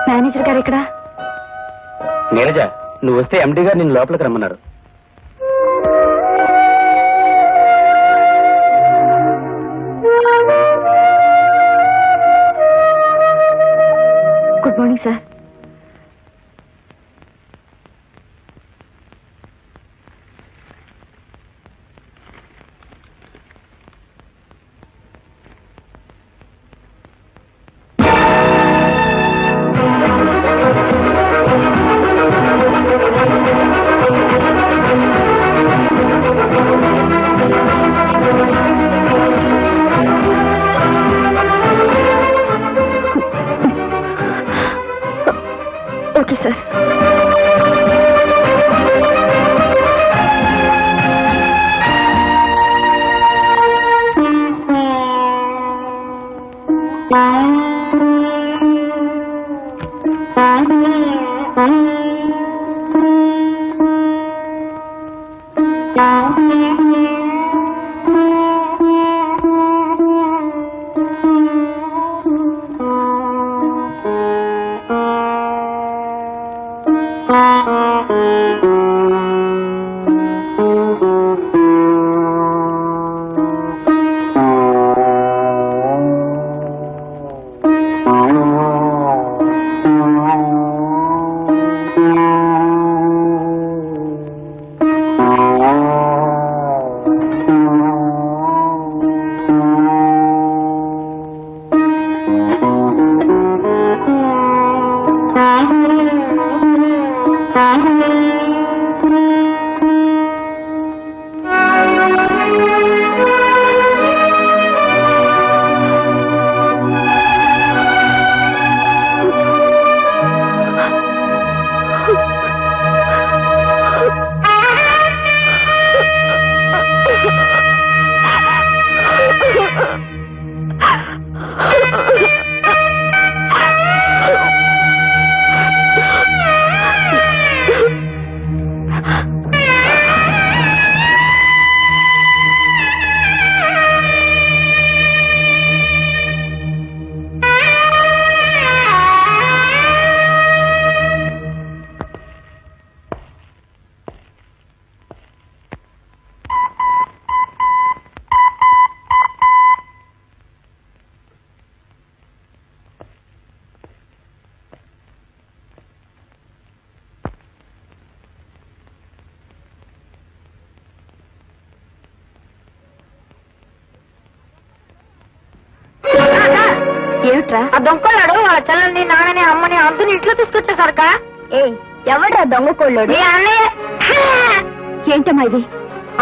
మేనేజర్ గారు ఇక్కడ. నీరజ, నువ్వు వస్తే ఎండీ గారు నిన్ను లోపలికి రమ్మన్నారు. Good morning sir. Okay sir. ఏమిట్రా? ఆ దొంగలాడు వాళ్ళ చెల్లెల్ని నాన్నని అమ్మని అందరిని ఇంట్లో తీసుకొచ్చేసరిక ఏ ఎవడ్రా దొంగ కోళ్ళోడు? మీ అన్నయ్య ఏంటమ్మా ఇది?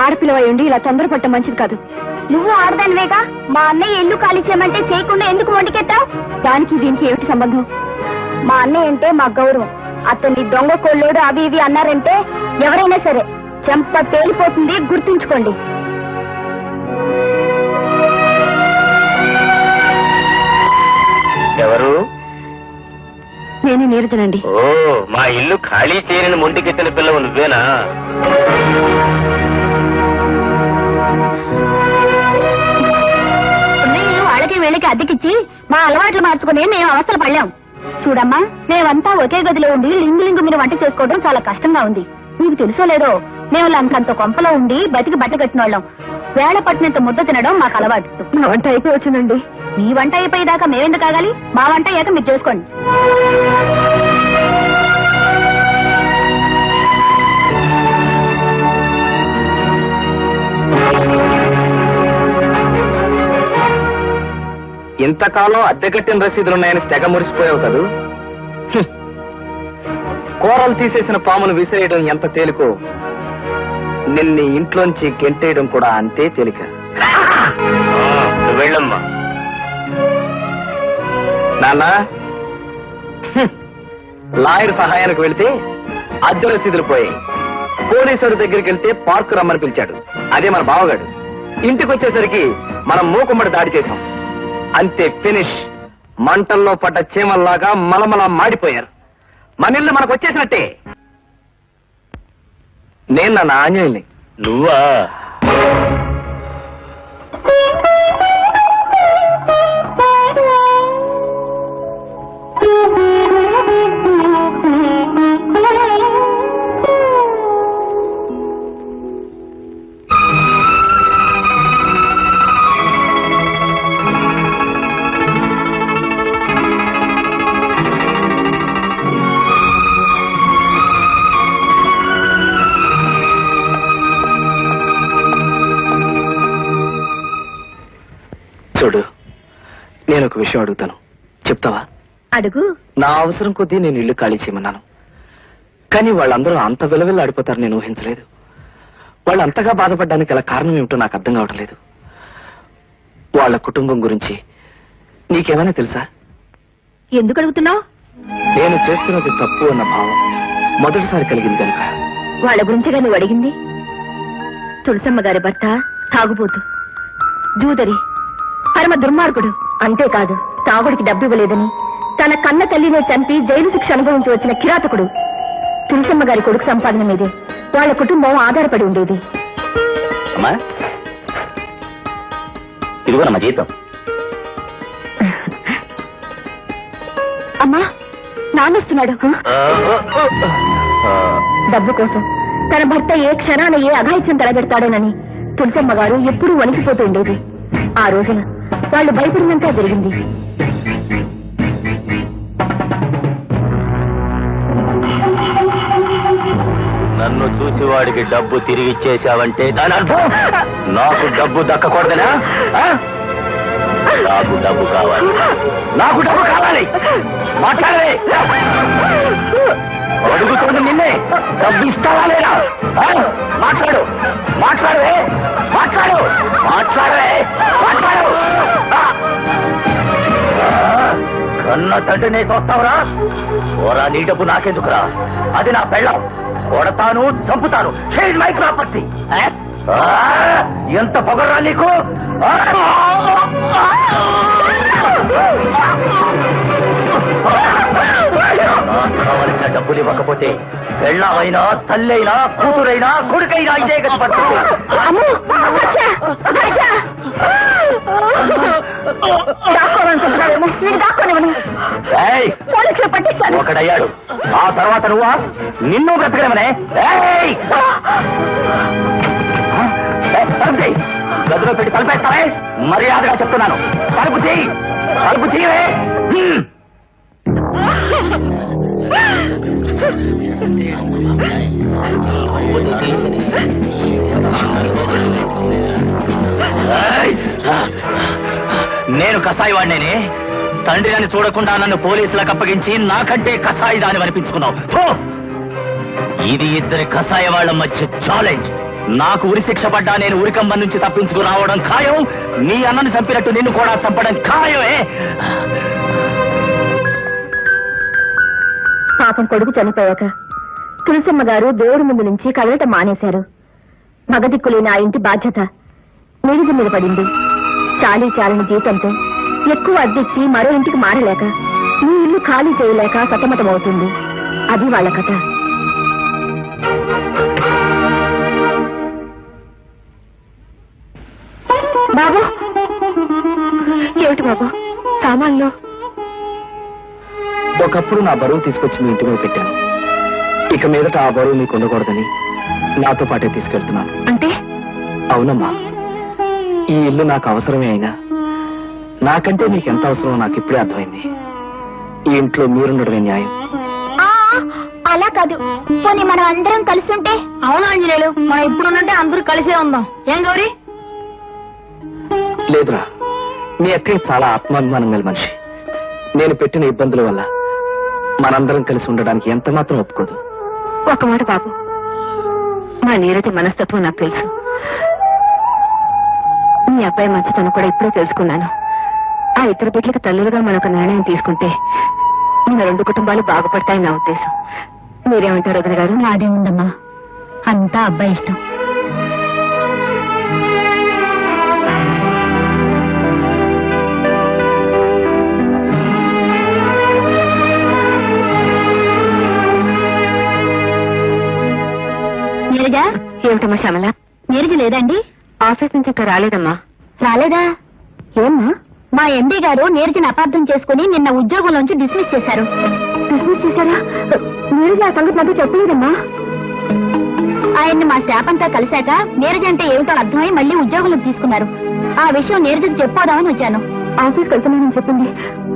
ఆడపిల్లవై ఉండి ఇలా తొందరపడటం మంచిది కాదు. నువ్వు ఆడదానివేగా, మా అన్నయ్య ఇల్లు ఖాళీ చేయమంటే చేయకుండా ఎందుకు వంటికెత్తావు? దానికి దీనికి ఏమిటి సంబంధం? మా అన్నయ్య అంటే మా గౌరవం. అతన్ని దొంగ కోళ్ళోడు అవి ఇవి అన్నారంటే ఎవరైనా సరే చెంప పేలిపోతుంది, గుర్తుంచుకోండి. ఎవరు? నేను నీరజనండి. ఓ, మా ఇల్లు ఖాళీ చేయని మొండికెత్తిన పిల్లవు నువ్వేనా? వాళ్ళకి వీళ్ళకి అద్దెకిచ్చి మా అలవాట్లు మార్చుకుని మేము అవస్థలు పడలేం. చూడమ్మా, మేమంతా ఒకే గదిలో ఉండి లింగు లింగు మీద వంట చేసుకోవడం చాలా కష్టంగా ఉంది. నీకు తెలుసో లేదో, మేము లంకంత కొంపలో ఉండి బతికి బట్ట కట్టిన వాళ్ళం. వేళ పట్టినంత ముద్ద తినడం మాకు అలవాటు. నా వంట అయిపోయి వచ్చిందండి. మీ వంట అయిపోయేదాకా మేమెందుకు ఆగాలి? మా వంట అయ్యాక మీరు చేసుకోండి. ఇంతకాలం అద్దె కట్టిన రసీదులున్నాయని తెగ మురిసిపోయావు కదూ. కూరలు తీసేసిన పామును విసిరేయడం ఎంత తేలికో, నిన్ను ఇంట్లోంచి గెంటేయడం కూడా అంతే తేలిక. వెళ్ళమ్మా. నాన్న, లాయర్ సహాయానికి వెళితే అద్దె రసీదులు పోయాయి. పోలీసుడి దగ్గరికి వెళ్తే పార్కు రమ్మని పిలిచాడు. అదే మన బావగాడు. ఇంటికి వచ్చేసరికి మనం మూకుమ్మడి దాడి చేశాం. అంతే, ఫినిష్. మంటల్లో పడ్డ చీమల్లాగా మలమల మాడిపోయారు. మన ఇల్లు మనకు వచ్చేసినట్టే. నేను నా ఆంజనేయుల్ని. నువ్వా? చూడు, నేను ఒక విషయం అడుగుతాను, చెప్తావా? అడుగు. నా అవసరం కొద్దీ నేను ఇల్లు ఖాళీ చేయమన్నాను. కానీ వాళ్ళందరూ అంత విలువెల్లా ఆడిపోతారు నేను ఊహించలేదు. వాళ్ళు అంతగా బాధపడడానికి గల కారణం ఏమిటో నాకు అర్థం కావటం లేదు. వాళ్ళ కుటుంబం గురించి నీకేమైనా తెలుసా? ఎందుకు అడుగుతున్నావు? నేను చేస్తున్నది తప్పు అన్న భావం మొదటిసారి కలిగింది కనుక. వాళ్ళ గురించిగా నువ్వు అడిగింది? తులసమ్మ గారి భర్త తాగుబోతు, జూదరి, పరమ దుర్మార్గుడు. అంతేకాదు, తాగుడికి డబ్బు ఇవ్వలేదని తన కన్న తల్లినే చంపి జైలు శిక్ష అనుభవించి వచ్చిన కిరాతకుడు. తులసమ్మ గారి కొడుకు సంపాదన మీదే వాళ్ళ కుటుంబం ఆధారపడి ఉండేది. అమ్మా, ఇదిగోనమ్మా జీతం. అమ్మా, నాన్నొస్తున్నాడు. డబ్బు కోసం తన భర్త ఏ క్షణాన ఏ అఘాయిత్యం తలబెడతాడోనని తులసమ్మ గారు ఎప్పుడూ వణికిపోతూ ఉండేది. ఆ రోజున వాళ్ళు భయపడినంతా జరిగింది. నన్ను చూసి వాడికి డబ్బు తిరిగి ఇచ్చేశావంటే దాని అర్థం నాకు డబ్బు దక్కకూడదనా? నాకు డబ్బు కావాలి. నాకు డబ్బు కావాలి. మాట్లాడలే. అడుగుతుంది నిన్నే. డబ్బు ఇస్తావా లేదా? ఆ? మాట్లాడు మాట్లాడవే మాట్లాడు మాట్లాడవే మాట్లాడు. ఆ! కన్న తండ్రినే చూస్తావురా? ఓరా, నీ డబ్బు నాకెందుకురా? అది నా పెళ్ళం. కొడతాను, చంపుతాను. Share my property. ఎంత పొగర్రా నీకు? కావలసిన డబ్బులు ఇవ్వకపోతే పెళ్ళమైనా తల్లైనా కూతురైనా కొడుకైనా ఇదే గతి పడుతుంది. ఏయ్! ఒకడయ్యాడు, ఆ తర్వాత నువ్వా? నిన్ను బ్రతకడమనే. తలుపు తీయ్. గదిలో పెట్టి తలపేస్తావే? మర్యాదగా చెప్తున్నాను, తలుపు తీయ్. తలుపు తీయవే. నేను కసాయి వాడినేనే. తండ్రి అని చూడకుండా నన్ను పోలీసులకు అప్పగించి నాకంటే కసాయి దాని అనిపించుకున్నావు. ఇది ఇద్దరి కసాయ వాళ్ళ మధ్య ఛాలెంజ్. నాకు ఉరి శిక్ష పడ్డా నేను ఉరికంబం నుంచి తప్పించుకు రావడం ఖాయం. నీ అన్నను చంపినట్టు నిన్ను కూడా చంపడం ఖాయమే. పాపం కొడుకు చనిపోయాక తులసమ్మ గారు దేవుడి ముందు నుంచి కదలటం మానేశారు. మగదిక్కులేని ఆ ఇంటి బాధ్యత నిడిది మీద పడింది. చాలీ చాలని జీతంతో ఎక్కువ అద్దెచ్చి మరో ఇంటికి మారలేక ఈ ఇల్లు ఖాళీ చేయలేక సతమతమవుతుంది. అది వాళ్ళ కథ. బాబు, ఏమిటి బాబు సామాన్లు? ఒకప్పుడు నా బరువు తీసుకొచ్చి మీ ఇంటి మీద పెట్టాను. ఇక మీదట ఆ బరువు మీకు ఉండకూడదని నాతో పాటే తీసుకెళ్తున్నాను. అంటే? అవునమ్మా, ఈ ఇల్లు నాకు అవసరమే అయినా నాకంటే మీకు ఎంత అవసరమో నాకు ఇప్పుడే అర్థమైంది. ఈ ఇంట్లో మీరుండడమే న్యాయం. అలా కాదు, పోనీ మనం అందరం కలిసి ఉంటే? అవును ఆంజనేయులు, మనం ఇప్పుడున్నట్టే అందరూ కలిసే ఉందాం. ఏం గౌరీ? లేదురా, మీ అక్కయ్య చాలా ఆత్మాభిమానం గల మనిషి. నేను పెట్టిన ఇబ్బందుల వల్ల మనందరం కలిసి ఉండడానికి ఎంత మాత్రం ఒప్పుకోదు. ఒక మాట బాబు, మా నీరజ మనస్తత్వం నాకు తెలుసు. మీ అబ్బాయి మంచితనం కూడా ఇప్పుడే తెలుసుకున్నాను. ఆ ఇద్దరు బిడ్డలకు తల్లులుగా మనొక నిర్ణయం తీసుకుంటే మన రెండు కుటుంబాలు బాగుపడతాయని నా ఉద్దేశం. మీరేమంటారు వదిన గారు? నాదే ఉందమ్మా, అంతా అబ్బాయి ఇష్టం. నీరజ, ఏమిటమ్మా శ్యామల? నీరజ లేదండి? ఆఫీస్ నుంచి ఇంకా రాలేదమ్మా. రాలేదా? ఏమ్మా? మా ఎండీ గారు నీరజని అపార్థం చేసుకుని నిన్న ఉద్యోగంలోంచి డిస్మిస్ చేశారు. డిస్మిస్ చేశారా? నీరజ ఆ సంగతి నాతో చెప్పలేదమ్మా. ఆయన్ని మా స్టాఫ్ అంతా కలిశాక నీరజ అంటే ఏమిటో అర్థమై మళ్ళీ ఉద్యోగంలోకి తీసుకున్నారు. ఆ విషయం నీరజకి చెప్పోదామని వచ్చాను. ఆఫీస్కి వెళ్తున్నానని చెప్పింది,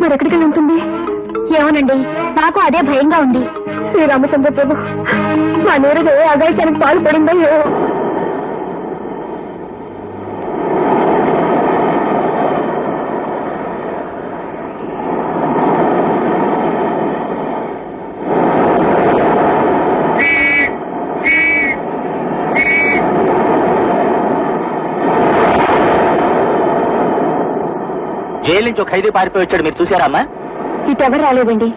మరి ఎక్కడికి ఉంటుంది? ఏమోనండి, నాకు అదే భయంగా ఉంది. శ్రీరామచంద్ర ప్రభు, మా నీరజ ఏ అగాయిచానికి పాల్పడిందో ఏమో. జైలు నుంచి ఒక ఖైదీ పారిపోయి వచ్చాడు, మీరు చూసారా అమ్మా? ఇటెవరు రాలేదండి.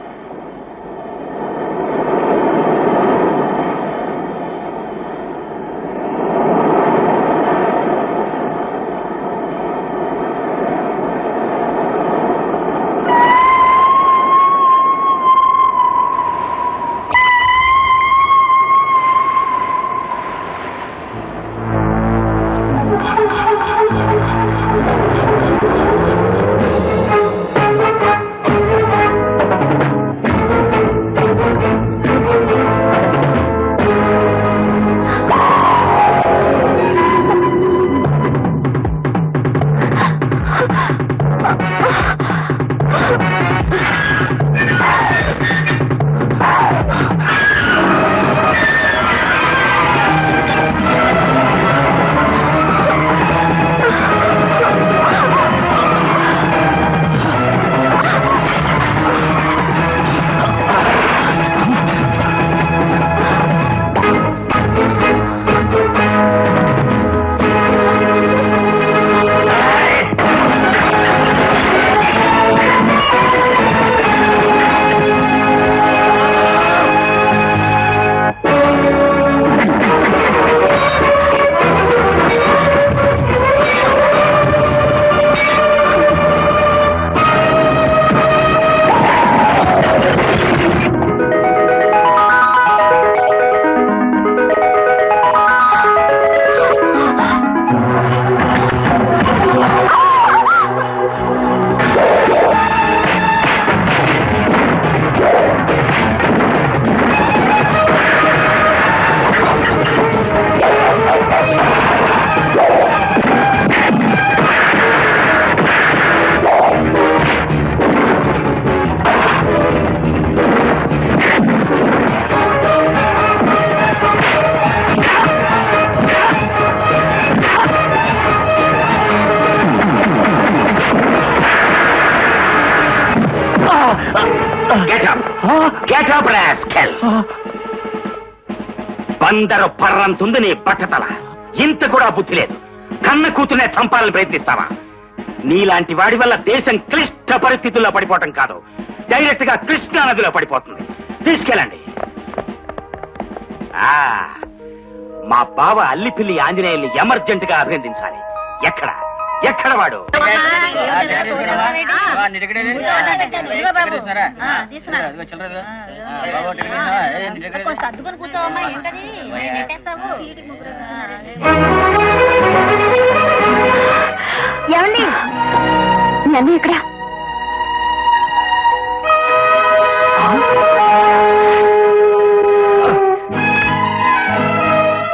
Getup rascal. బందరు పర్రంతుంది నీ బట్టతల. ఇంత కూడా బుద్ధి లేదు. కన్న కూతునే చంపాలని ప్రయత్నిస్తావా? నీలాంటి వాడి వల్ల దేశం క్లిష్ట పరిస్థితుల్లో పడిపోవటం కాదు, డైరెక్ట్ గా కృష్ణా నదిలో పడిపోతుంది. తీసుకెళ్ళండి. మా బావ అల్లిపిల్లి ఆంజనేయుల్ని ఎమర్జెంట్ గా అభినందించాలి. ఎక్కడ ఎక్కడ వాడు? ఏమండి నన్ను ఇక్కడ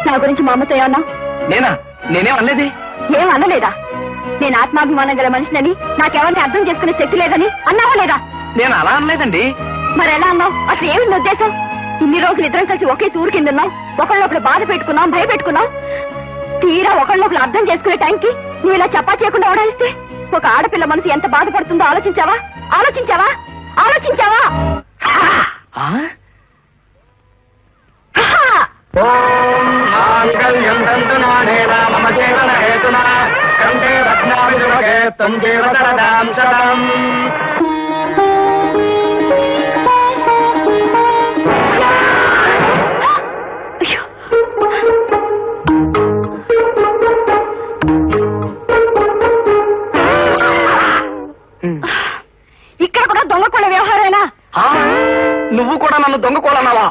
నా గురించి మా అమ్మతో ఏమన్నా? నేనేం అనలేదే. ఏం అనలేదా? నేను ఆత్మాభిమానం గల మనిషినని, నాకెవరిని అర్థం చేసుకునే శక్తి లేదని అన్నావా లేదా? నేను అలా అనలేదండి. మరి ఎలా అన్నావు? అసలు ఏమిటి ఉద్దేశం? ఇన్ని రోజులు ఇద్దరం కలిసి ఒకే చూరు కింద ఉన్నాం, ఒకళ్ళొకళ్ళు బాధ పెట్టుకున్నాం, భయపెట్టుకున్నాం. తీరా ఒకళ్ళొకళ్ళు అర్థం చేసుకునే టైంకి నువ్వు ఇలా చెప్పా చేయకుండా ఓడాలిస్తే ఒక ఆడపిల్ల మనసు ఎంత బాధపడుతుందో ఆలోచించావా? ఆలోచించావా? ఆలోచించావా? ఇక్కడ కూడా దొంగ కొల వ్యవహారేనా? నువ్వు కూడా నన్ను దొంగకోలన్నావా?